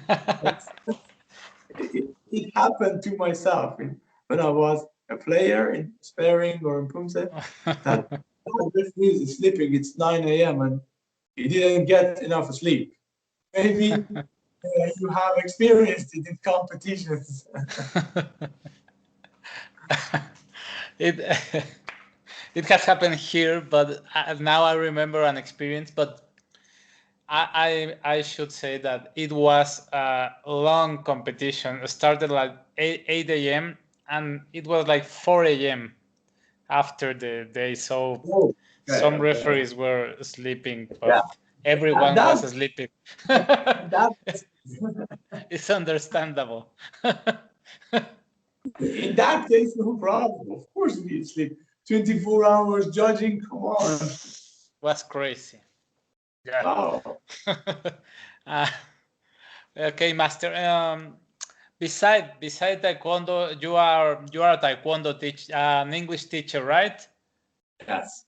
It happened to myself when I was a player in sparring or in Pumse, that referee is sleeping. It's 9 a.m. and he didn't get enough sleep. Maybe you have experienced it in competitions. it it has happened here, but now I remember an experience. But I should say that it was a long competition. It started like 8 a.m. and it was like 4 a.m. after the day. So some referees were sleeping, but everyone was sleeping. It's understandable. In that case, no problem. Of course, we sleep. 24 hours judging, come on. Was crazy. Yeah. Wow. Okay, Master. Beside Taekwondo, you are a Taekwondo an English teacher, right? Yes.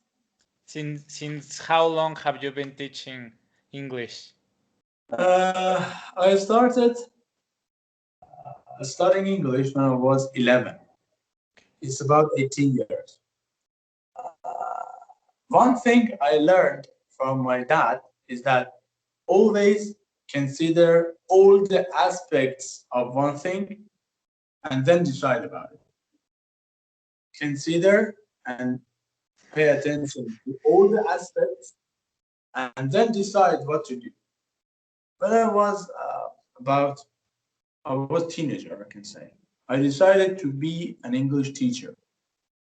Since how long have you been teaching English? I started studying English when I was 11. It's about 18 years. One thing I learned from my dad is that always consider all the aspects of one thing and then decide about it. Consider and pay attention to all the aspects and then decide what to do. When I was I was teenager, I can say. I decided to be an English teacher,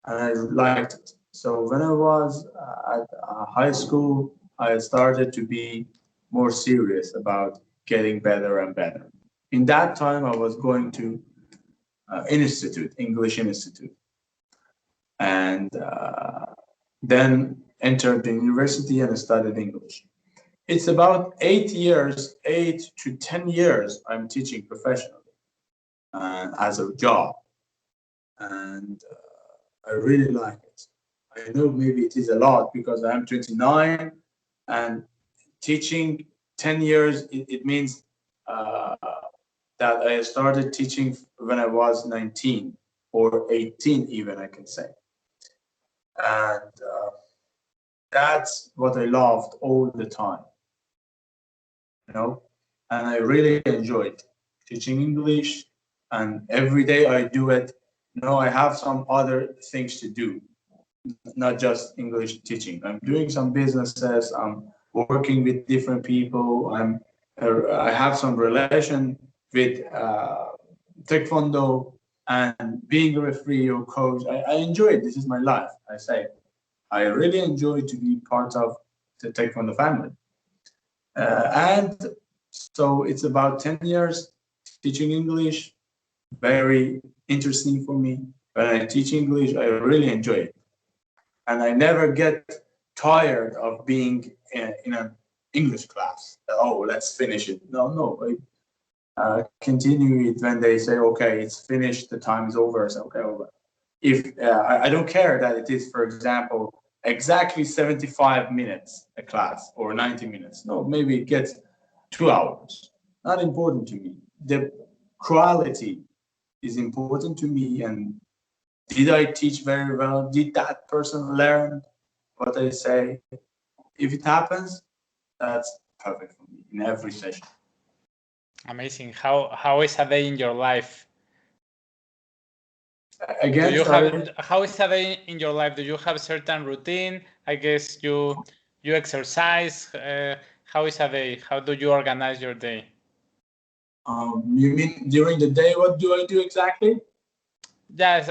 and I liked it. So when I was at high school, I started to be more serious about getting better and better. In that time, I was going to English institute, and then entered the university and studied English. It's about 8 years, 8 to 10 years, I'm teaching professionally as a job, and I really like it. I know maybe it is a lot because I'm 29 and teaching 10 years, it means uh, that I started teaching when I was 19 or 18, even I can say. And that's what I loved all the time, you know, and I really enjoyed teaching English. And every day I do it. I have some other things to do, not just English teaching. I'm doing some businesses. I'm working with different people. I have some relation with Taekwondo and being a referee or coach. I enjoy it. This is my life. I say I really enjoy to be part of the Taekwondo family. And so it's about 10 years teaching English. Very interesting for me. When I teach English, I really enjoy it, and I never get tired of being in an English class. Oh, let's finish it. No, no. Continue it when they say, okay, it's finished, the time is over. So, okay, over. If I don't care that it is, for example, exactly 75 minutes a class or 90 minutes. No, maybe it gets 2 hours. Not important to me. The quality is important to me, and did I teach very well? Did that person learn what I say? If it happens, that's perfect for me in every session. Amazing. How is a day in your life? Again, how is a day in your life? Do you have certain routine? I guess you exercise. How is a day? How do you organize your day? You mean during the day? What do I do exactly? Yes,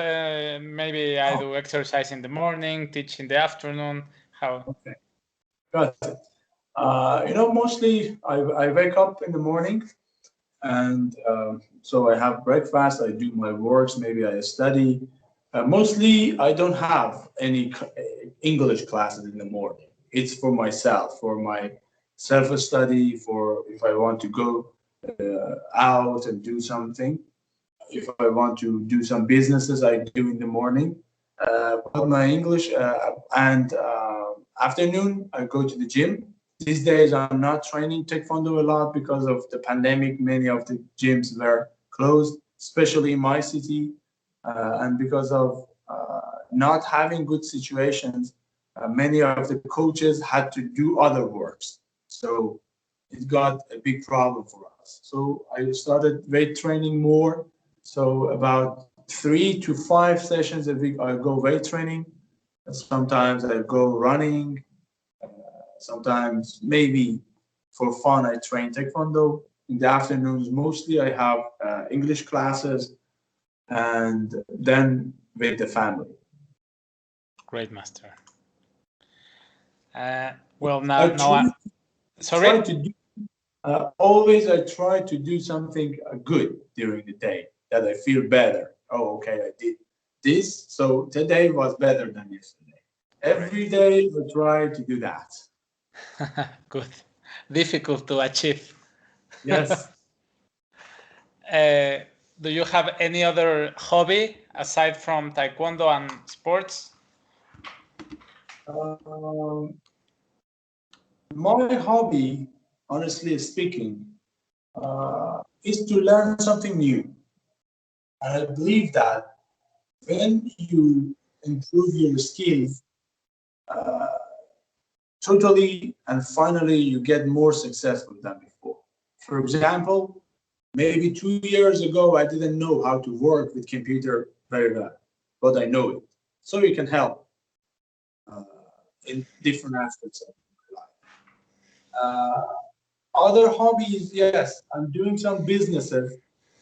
maybe I do exercise in the morning, teach in the afternoon. How? Okay, got it. Mostly I wake up in the morning, and so I have breakfast. I do my works. Maybe I study. Mostly I don't have any English classes in the morning. It's for myself, for my self-study, for if I want to go out and do something. If I want to do some businesses, I do in the morning. But my English and afternoon, I go to the gym. These days, I'm not training Taekwondo a lot because of the pandemic. Many of the gyms were closed, especially in my city, and because of not having good situations, many of the coaches had to do other works. So it got a big problem for us. So I started weight training more. So about 3 to 5 sessions a week, I go weight training. Sometimes I go running. Sometimes maybe for fun I train Taekwondo. In the afternoons, mostly I have English classes, and then with the family. Great, Master. Well, Try sorry. to do always I try to do something good during the day that I feel better. Oh, okay, I did this, so today was better than yesterday. Every day I try to do that. Good. Difficult to achieve. Yes. do you have any other hobby aside from Taekwondo and sports? My hobby, honestly speaking, is to learn something new. And I believe that when you improve your skills totally and finally you get more successful than before. For example, maybe 2 years ago, I didn't know how to work with computer very well, but I know it. So you can help uh, in different aspects of my life. Other hobbies, yes, I'm doing some businesses.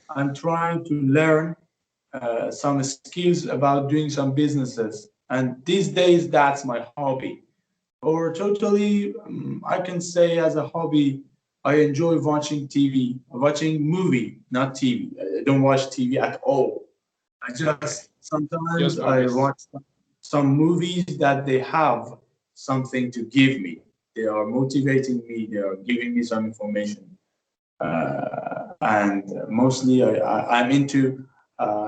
I'm trying to learn some skills about doing some businesses. And these days, that's my hobby. Or totally, I can say as a hobby, I enjoy watching TV, watching movie, not TV. I don't watch TV at all. I Okay, just sometimes just I movies. watch some movies that they have something to give me. They are motivating me. They are giving me some information. And mostly I'm into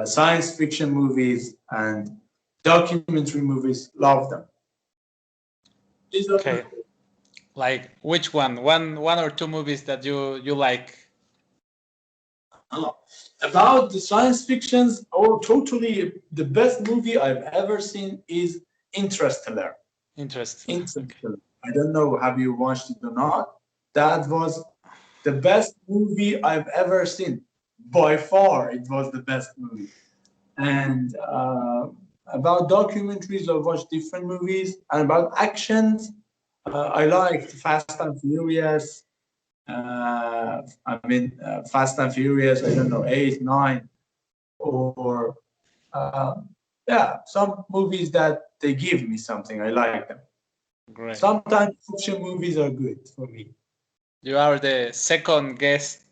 science fiction movies and documentary movies. Love them. These are my Okay, like which one? One or two movies that you like? Oh, about the science fictions, or totally the best movie I've ever seen is Interstellar. Interesting. Okay. Interstellar. I don't know, have you watched it or not? That was the best movie I've ever seen. By far, it was the best movie. And about documentaries, I watched different movies. And about actions, I liked Fast and Furious. Fast and Furious, I don't know, 8, 9, or uh, yeah, some movies that they give me something. I like them. Great. Sometimes action movies are good for me. You are the second guest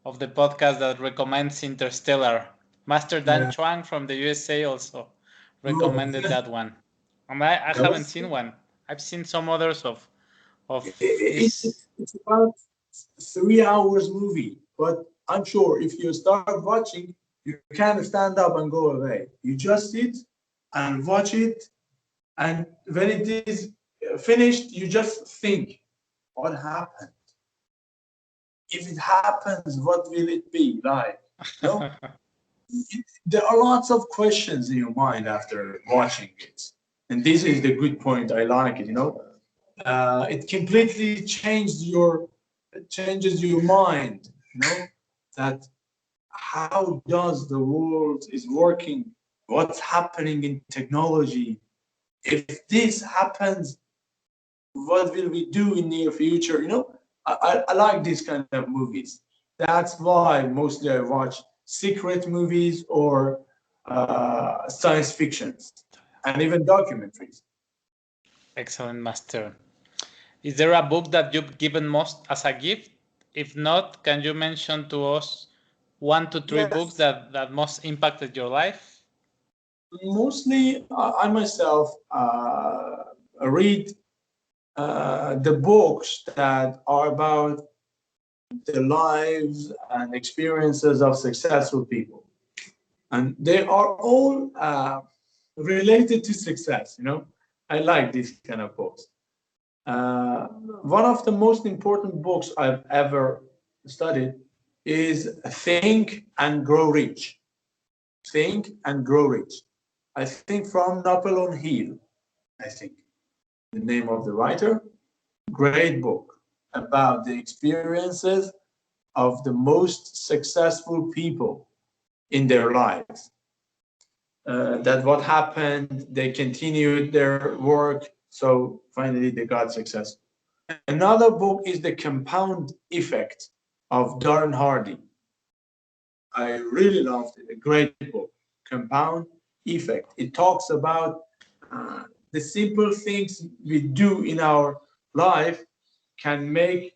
of the podcast that recommends Interstellar. Master Dan Yeah. Chuang from the USA also Oh, recommended that one. And I that haven't was, seen one. I've seen some others of it's, his. it's about 3 hours movie, but I'm sure if you start watching, you can't stand up and go away. You just sit and watch it, and when it is finished, you just think, what happened? If it happens, what will it be like? You know, there are lots of questions in your mind after watching it, and this is the good point. I like it. It completely changes your mind. That how does the world is working? What's happening in technology? If this happens, what will we do in near future? I like these kind of movies. That's why mostly I watch secret movies or science fictions and even documentaries. Excellent, Master. Is there a book that you've given most as a gift? If not, can you mention to us 1 to 3 books Yes, that most impacted your life? mostly I myself read the books that are about the lives and experiences of successful people, and they are all related to success. I like these kind of books. Uh, One of the most important books I've ever studied is Think and Grow Rich. Think and Grow Rich. I think from Napoleon Hill, I think the name of the writer. Great book about the experiences of the most successful people in their lives. That what happened, they continued their work, so finally they got success. Another book is The Compound Effect of Darren Hardy. I really loved it. A great book. Compound Effect. It talks about the simple things we do in our life can make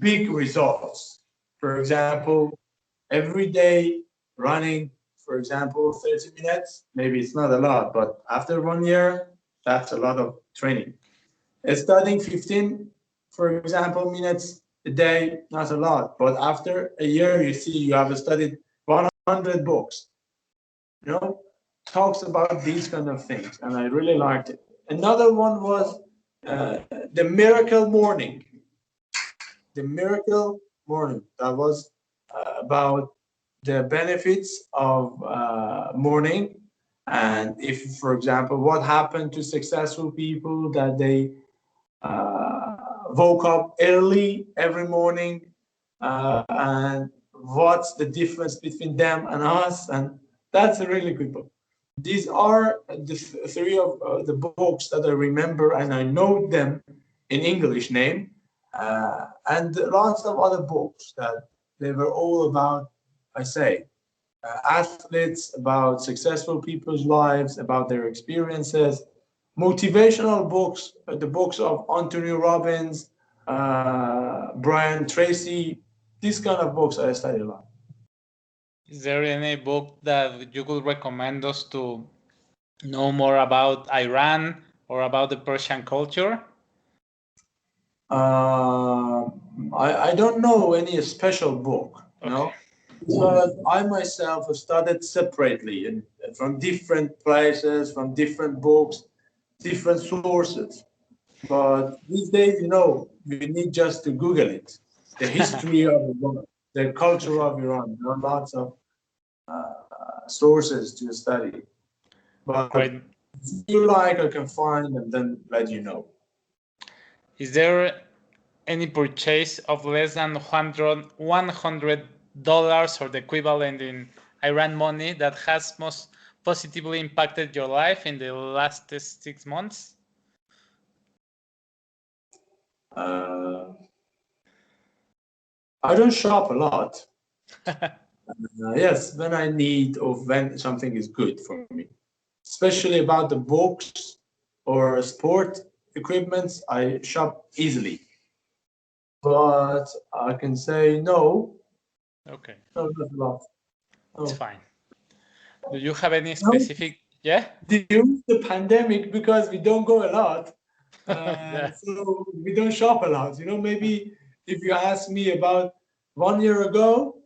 big results. For example, every day running, for example, 30 minutes, maybe it's not a lot, but after 1 year, that's a lot of training. Studying 15, for example, minutes a day, not a lot. But after a year, you see you have studied 100 books. You know, talks about these kind of things, and I really liked it. Another one was uh, the Miracle Morning. The Miracle Morning. That was about the benefits of morning, and if, for example, what happened to successful people that they woke up early every morning, and what's the difference between them and us, and that's a really good book. These are the three of the books that I remember, and I know them in English name, and lots of other books that they were all about, I say, athletes, about successful people's lives, about their experiences, motivational books, the books of Anthony Robbins, Brian Tracy, these kind of books I study a lot. Is there any book that you could recommend us to know more about Iran or about the Persian culture? I don't know any special book, Okay. no, because I myself have studied separately and from different places, from different books, different sources. But these days, you know, you need just to Google it. The history of Iran, the culture of Iran. There are lots of sources to study. But Great. if you like, I can find and then let you know. Is there any purchase of less than $100 or the equivalent in Iran money that has most positively impacted your life in the last 6 months? I don't shop a lot. Yes, when I need or when something is good for me, especially about the books or sport equipments, I shop easily. But I can say no, Okay, no, not a lot. it's No. fine. Do you have any No, specific? Yeah? during the pandemic, because we don't go a lot, Yeah. so we don't shop a lot. You know, maybe if you ask me about 1 year ago,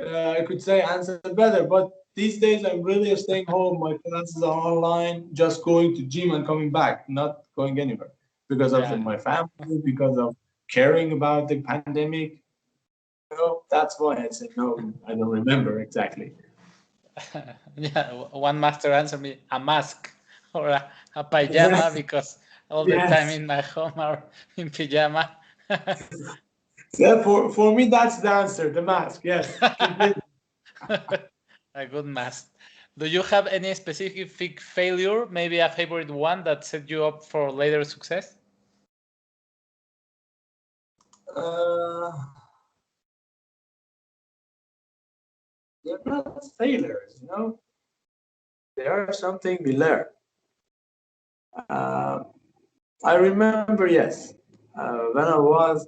I could say answer better. But these days, I'm really staying home. My classes are online, just going to gym and coming back, not going anywhere because of Yeah. my family, because of caring about the pandemic. You know, that's why I said no. I don't remember exactly. Yeah, one master answered me a mask or a pajama because all the time Yes. in my home are in pajama. Yeah, for me, that's the answer. The mask. Yes, completely. A good mask. Do you have any specific failure, maybe a favorite one that set you up for later success? Uh, they're not failures, you know. They are something we learn. Uh, I remember, yes, when I was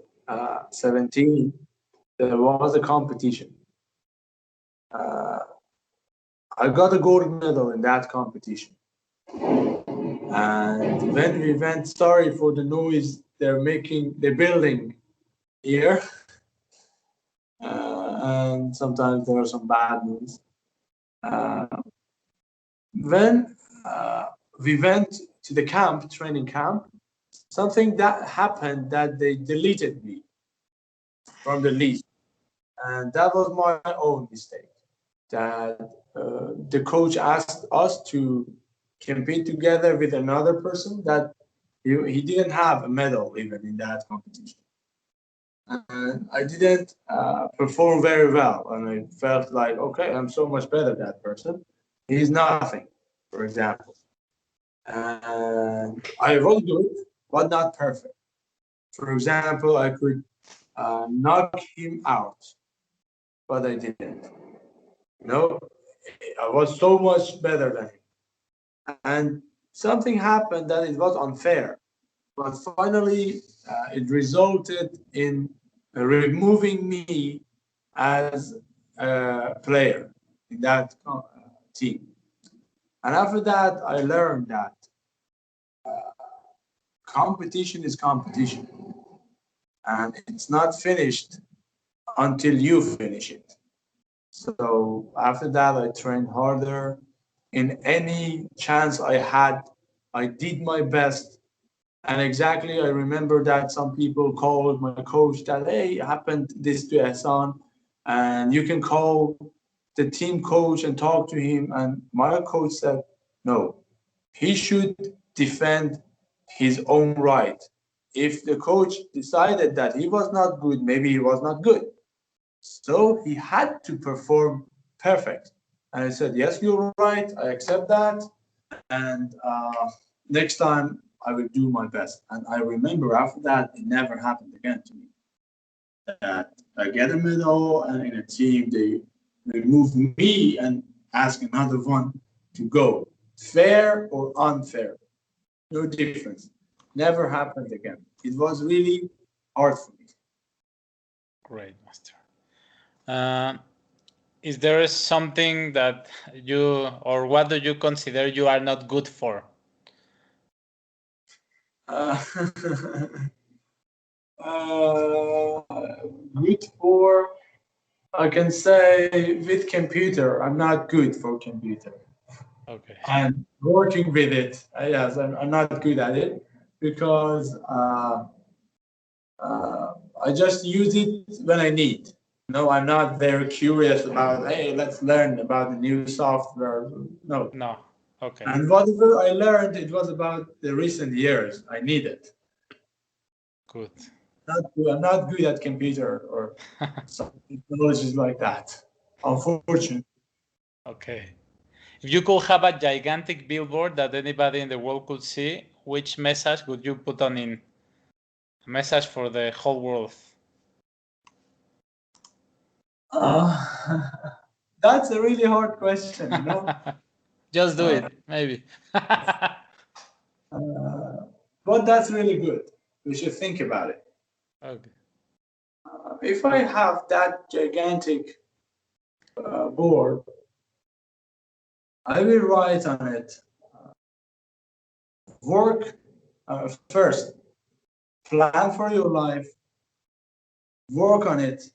17, there was a competition. Uh, I got a gold medal in that competition. And when we went, sorry for the noise they're building here. And sometimes there are some bad news. Uh, when we went to the camp, training camp, something that happened that they deleted me from the list. And that was my own mistake. That the coach asked us to compete together with another person that he didn't have a medal even in that competition. And I didn't perform very well. And I felt like, okay, I'm so much better than that person. He's nothing, for example. And I was good, but not perfect. For example, I could knock him out, but I didn't. You know, I was so much better than him. And something happened that it was unfair. But finally, it resulted in removing me as a player in that team. And after that, I learned that competition is competition. and it's not finished until you finish it. So after that, I trained harder. In any chance I had, I did my best. And exactly, I remember that some people called my coach that, hey, happened this to Ehsan, and you can call the team coach and talk to him. And my coach said, no, he should defend his own right. If the coach decided that he was not good, maybe he was not good. So he had to perform perfect. And I said, yes, you're right. I accept that. And next time I will do my best. And I remember after that, it never happened again to me. That I get a medal, and in a team, they remove me and ask another one to go. Fair or unfair, no difference. Never happened again. It was really hard for me. Great, Master. Is there something that you, or what do you consider you are not good for? Good for, I can say with computer, I'm not good for computer. Okay. And working with it, yes, I'm not good at it because I just use it when I need. No, I'm not very curious about, hey, let's learn about the new software. No. No. Okay. And whatever I learned, it was about the recent years. I need it. Good. I'm not good at computer or some technologies like that, unfortunately. Okay. If you could have a gigantic billboard that anybody in the world could see, which message would you put on in? A message for the whole world. That's a really hard question, you know. Just do it, maybe. But that's really good. We should think about it. Okay. If I have that gigantic board, I will write on it, work first, plan for your life, work on it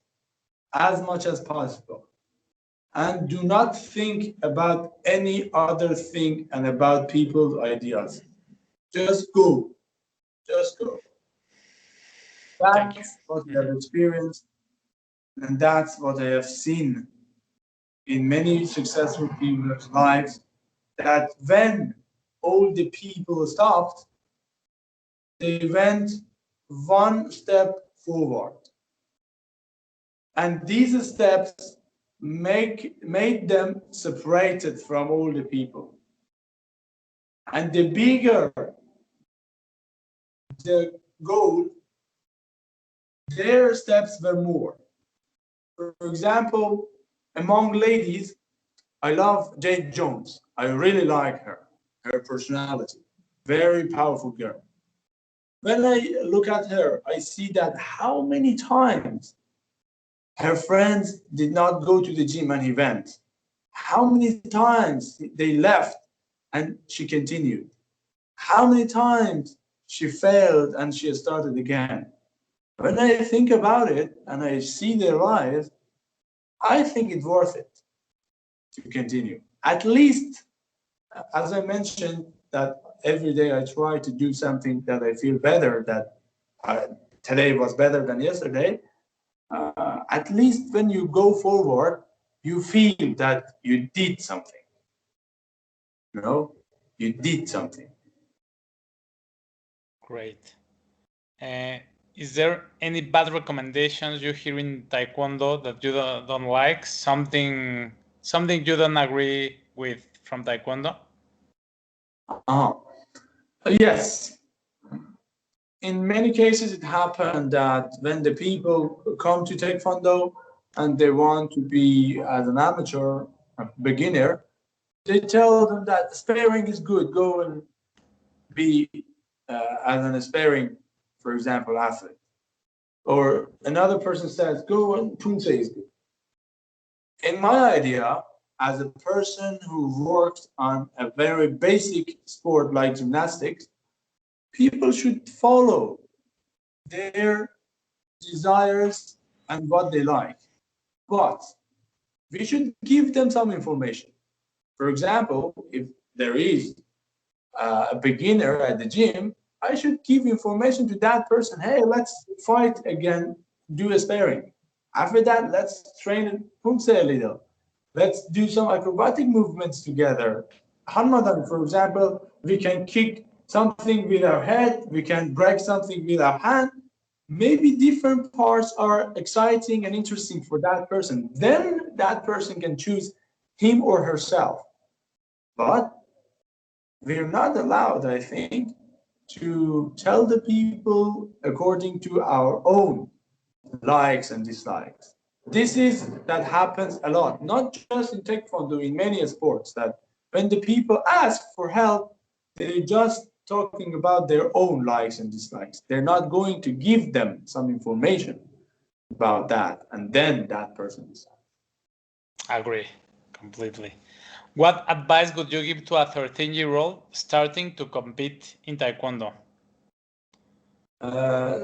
as much as possible, and do not think about any other thing and about people's ideas. Just go. Just go. That's what I have experienced, and that's what I have seen in many successful people's lives, that when all the people stopped, they went one step forward. And these steps made them separated from all the people. And the bigger the goal, their steps were more. For example, among ladies, I love Jade Jones. I really like her personality. Very powerful girl. When I look at her, I see that how many times her friends did not go to the gym and he went. How many times they left and she continued. How many times she failed and she started again. When I think about it and I see their lives, I think it's worth it to continue. At least, as I mentioned, that every day I try to do something that I feel better, that today was better than yesterday. At least when you go forward, you feel that you did something. You know, you did something. Great. Is there any bad recommendations you hear in Taekwondo that you don't like? Something you don't agree with from Taekwondo? Yes. In many cases, it happened that when the people come to Taekwondo and they want to be as an amateur, a beginner, they tell them that sparring is good. Go and be as an sparring, for example, athlete. Or another person says, go and punse is good. In my idea, as a person who worked on a very basic sport like gymnastics, people should follow their desires, and what they like. But we should give them some information. For example, if there is a beginner at the gym, I should give information to that person. Hey, let's fight again, do a sparring. After that, let's train Pumse a little. Let's do some acrobatic movements together. Hanmadan, for example, we can kick something with our head, we can break something with our hand. Maybe different parts are exciting and interesting for that person. Then that person can choose him or herself. But we're not allowed, I think, to tell the people according to our own likes and dislikes. This is that happens a lot, not just in Taekwondo, in many sports, that when the people ask for help, they're just talking about their own likes and dislikes. They're not going to give them some information about that, and then that person decides. Agree completely. What advice would you give to a 13-year-old starting to compete in Taekwondo?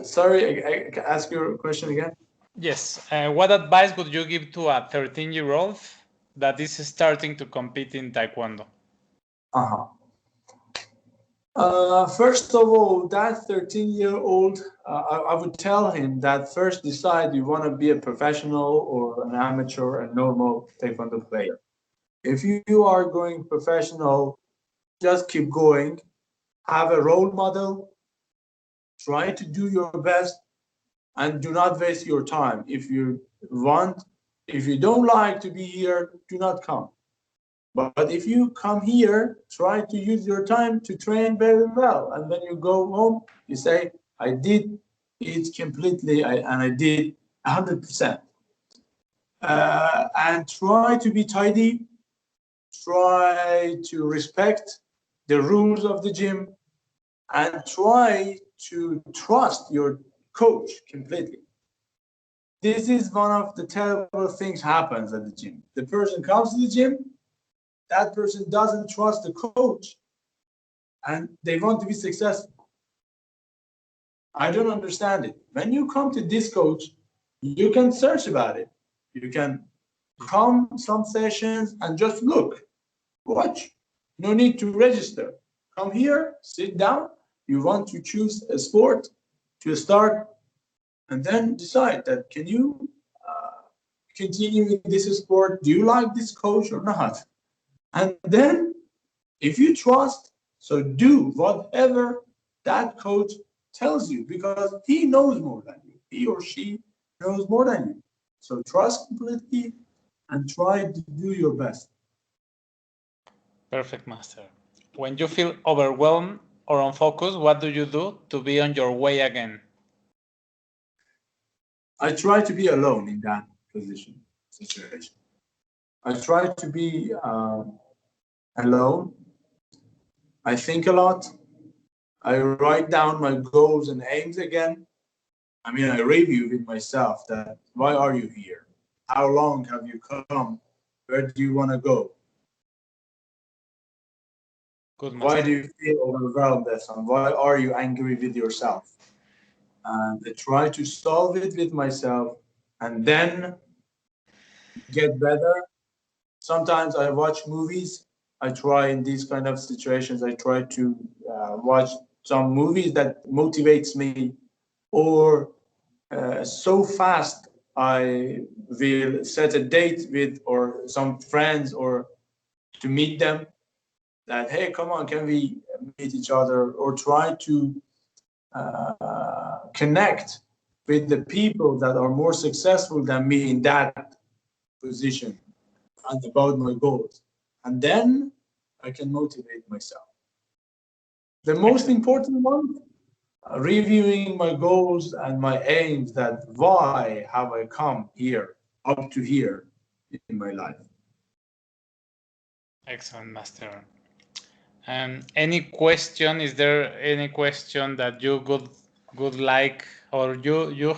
Sorry, I can ask your question again. Yes. What advice would you give to a 13-year-old that is starting to compete in Taekwondo? Uh-huh. First of all, that 13-year-old, I would tell him that first decide you want to be a professional or an amateur, a normal Taekwondo player. If you are going professional, just keep going. Have a role model. Try to do your best and do not waste your time. If you don't like to be here, do not come. But if you come here, try to use your time to train very well. And when you go home, you say, I did it completely and I did 100%. And try to be tidy. Try to respect the rules of the gym and try to trust your coach completely. This is one of the terrible things happens at the gym. The person comes to the gym, that person doesn't trust the coach and they want to be successful. I don't understand it. When you come to this coach, you can search about it. You can come some sessions and just look, watch. No need to register. Come here, sit down. You want to choose a sport to start and then decide that can you continue in this sport? Do you like this coach or not? And then if you trust, so do whatever that coach tells you because he knows more than you. He or she knows more than you. So trust completely and try to do your best. Perfect, Master. When you feel overwhelmed or unfocused, what do you do to be on your way again? I try to be alone in that situation. I try to be alone. I think a lot. I write down my goals and aims again. I mean, I review with myself that why are you here? How long have you come? Where do you want to go? Good, Master. Why do you feel overwhelmed, Ehsan? Why are you angry with yourself? And I try to solve it with myself and then get better. Sometimes I watch movies. I try in these kind of situations, I try to watch some movies that motivates me or so fast I will set a date with or some friends or to meet them that hey come on can we meet each other or try to connect with the people that are more successful than me in that position and about my goals and then I can motivate myself. The most important one reviewing my goals and my aims that why have I come here up to here in my life. Excellent, Master. Any question? Is there any question that you would like or you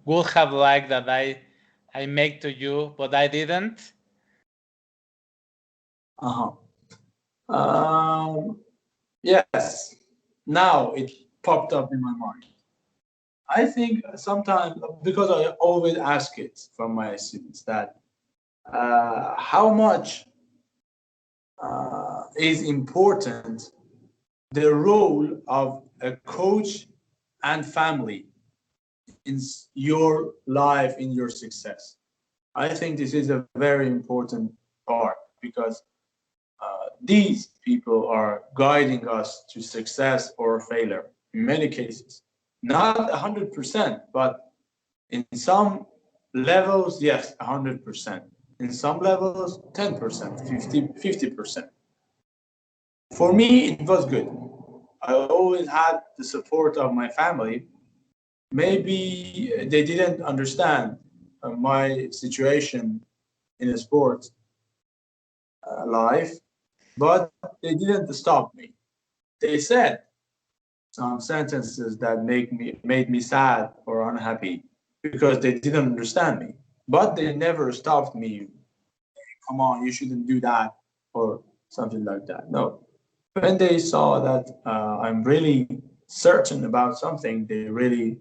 would have liked that I make to you but I didn't? Yes, now it popped up in my mind. I think sometimes, because I always ask it from my students, that how much is important the role of a coach and family in your life, in your success. I think this is a very important part, because these people are guiding us to success or failure in many cases. Not 100%, but in some levels, yes, 100%. In some levels, 10%, 50%. For me, it was good. I always had the support of my family. Maybe they didn't understand my situation in a sport life, but they didn't stop me. They said some sentences that made me sad or unhappy because they didn't understand me. But they never stopped me. Come on, you shouldn't do that or something like that. No. When they saw that I'm really certain about something, they really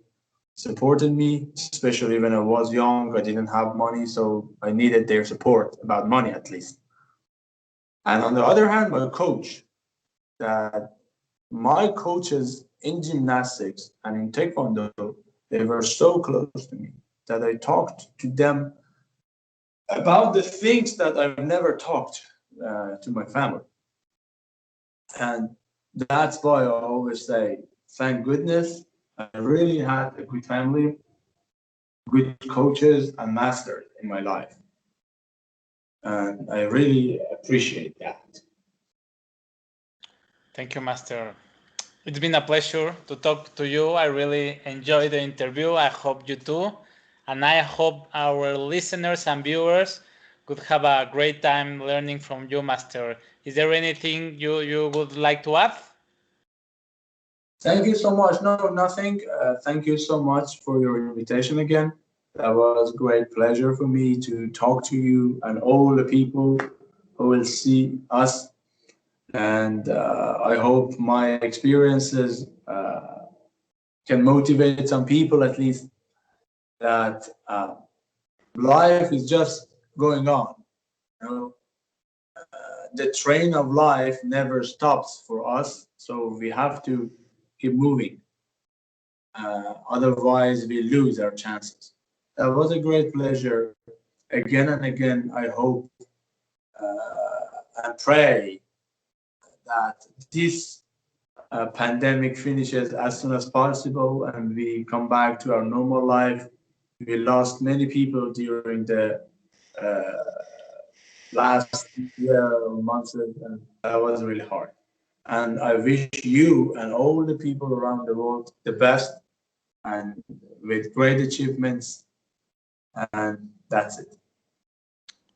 supported me, especially when I was young. I didn't have money, so I needed their support about money at least. And on the other hand, my coach, that my coaches in gymnastics and in Taekwondo, they were so close to me that I talked to them about the things that I've never talked to my family. And that's why I always say, thank goodness, I really had a good family, good coaches, and masters in my life. And I really appreciate that. Thank you, Master. It's been a pleasure to talk to you. I really enjoyed the interview. I hope you too. And I hope our listeners and viewers could have a great time learning from you, Master. Is there anything you would like to add? Thank you so much. No, nothing. Thank you so much for your invitation again. That was a great pleasure for me to talk to you and all the people who will see us. And I hope my experiences can motivate some people at least, that life is just going on. You know, the train of life never stops for us, so we have to keep moving. Otherwise, we lose our chances. That was a great pleasure. Again and again, I hope and pray that this pandemic finishes as soon as possible and we come back to our normal life. We lost many people during the last year or months, and that was really hard. And I wish you and all the people around the world the best and with great achievements. And that's it.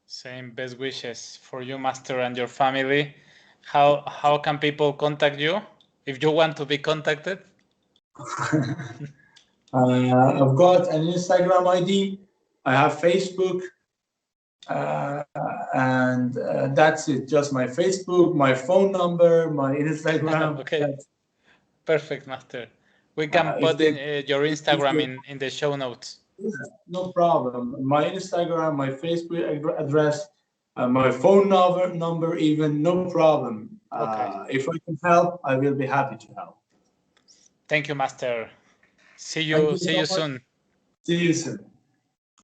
Same best wishes for you, Master, and your family. How can people contact you if you want to be contacted? I've got an Instagram ID. I have Facebook. Uh, and that's it. Just my Facebook, my phone number, my Instagram. Okay, perfect, Master. We can put your Instagram in the show notes. Yeah, no problem. My Instagram, my Facebook address, my phone number, even no problem. If I can help, I will be happy to help. Thank you, Master. See Thank you so much. soon. See you soon.